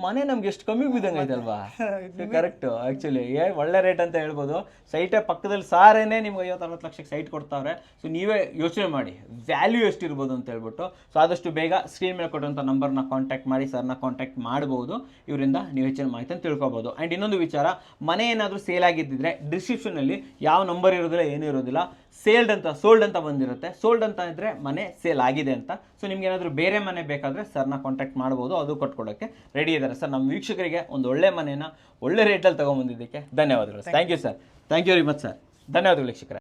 ಮನೆ ನಮ್ಗೆ ಎಷ್ಟು ಕಮ್ಮಿ ಬಿದ್ದಂಗೆ ಐತಲ್ವಾ? ಕರೆಕ್ಟ್. ಆಕ್ಚುಲಿ ಒಳ್ಳೆ ರೇಟ್ ಅಂತ ಹೇಳ್ಬೋದು. ಸೈಟೇ ಪಕ್ಕದಲ್ಲಿ ಸಾರೇನೆ ನಿಮ್ಗೆ 50-60 ಲಕ್ಷಕ್ಕೆ ಸೈಟ್ ಕೊಡ್ತಾವ್ರೆ. ಸೊ ನೀವೇ ಯೋಚನೆ ಮಾಡಿ ವ್ಯಾಲ್ಯೂ ಎಷ್ಟಿರ್ಬೋದು ಅಂತ ಹೇಳ್ಬಿಟ್ಟು. ಸೊ ಆದಷ್ಟು ಬೇಗ ಸ್ಕ್ರೀನ್ ಮೇಲೆ ಕೊಡುವಂಥ ನಂಬರ್ನ ಕಾಂಟ್ಯಾಕ್ಟ್ ಮಾಡಿ, ಸರ್ನ ಕಾಂಟ್ಯಾಕ್ಟ್ ಮಾಡ್ಬೋದು. ಇವರಿಂದ ನೀವು ಹೆಚ್ಚಿನ ಮಾಹಿತಿಯನ್ನು ತಿಳ್ಕೊಬೋದು. ಆ್ಯಂಡ್ ಇನ್ನೊಂದು ವಿಚಾರ, ಮನೆ ಏನಾದರೂ ಸೇಲ್ ಆಗಿದ್ದಿದ್ರೆ ಡಿಸ್ಕ್ರಿಪ್ಷನಲ್ಲಿ ಯಾವ ನಂಬರ್ ಇರೋದಿಲ್ಲ, ಏನೂ ಇರೋದಿಲ್ಲ. ಸೋಲ್ಡ್ ಅಂತ ಬಂದಿರುತ್ತೆ. ಸೋಲ್ಡ್ ಅಂತ ಇದ್ರೆ ಮನೆ ಸೇಲ್ ಆಗಿದೆ ಅಂತ. ಸೊ ನಿಮ್ಗೆ ಏನಾದರೂ ಬೇರೆ ಮನೆ ಬೇಕಾದರೆ ಸರ್ನ ಕಾಂಟ್ಯಾಕ್ಟ್ ಮಾಡ್ಬೋದು. ಅದು ಕೊಟ್ಕೊಡೋಕ್ಕೆ ರೆಡಿ ಇದ್ದಾರೆ ಸರ್. ನಮ್ಮ ವೀಕ್ಷಕರಿಗೆ ಒಂದು ಒಳ್ಳೆ ಮನೆನ ಒಳ್ಳೆ ರೇಟಲ್ಲಿ ತೊಗೊಂಬಂದಿದ್ದಕ್ಕೆ ಧನ್ಯವಾದಗಳು. Thank you sir. Thank you very much sir. ಧನ್ಯವಾದಗಳು ವೀಕ್ಷಕರೇ.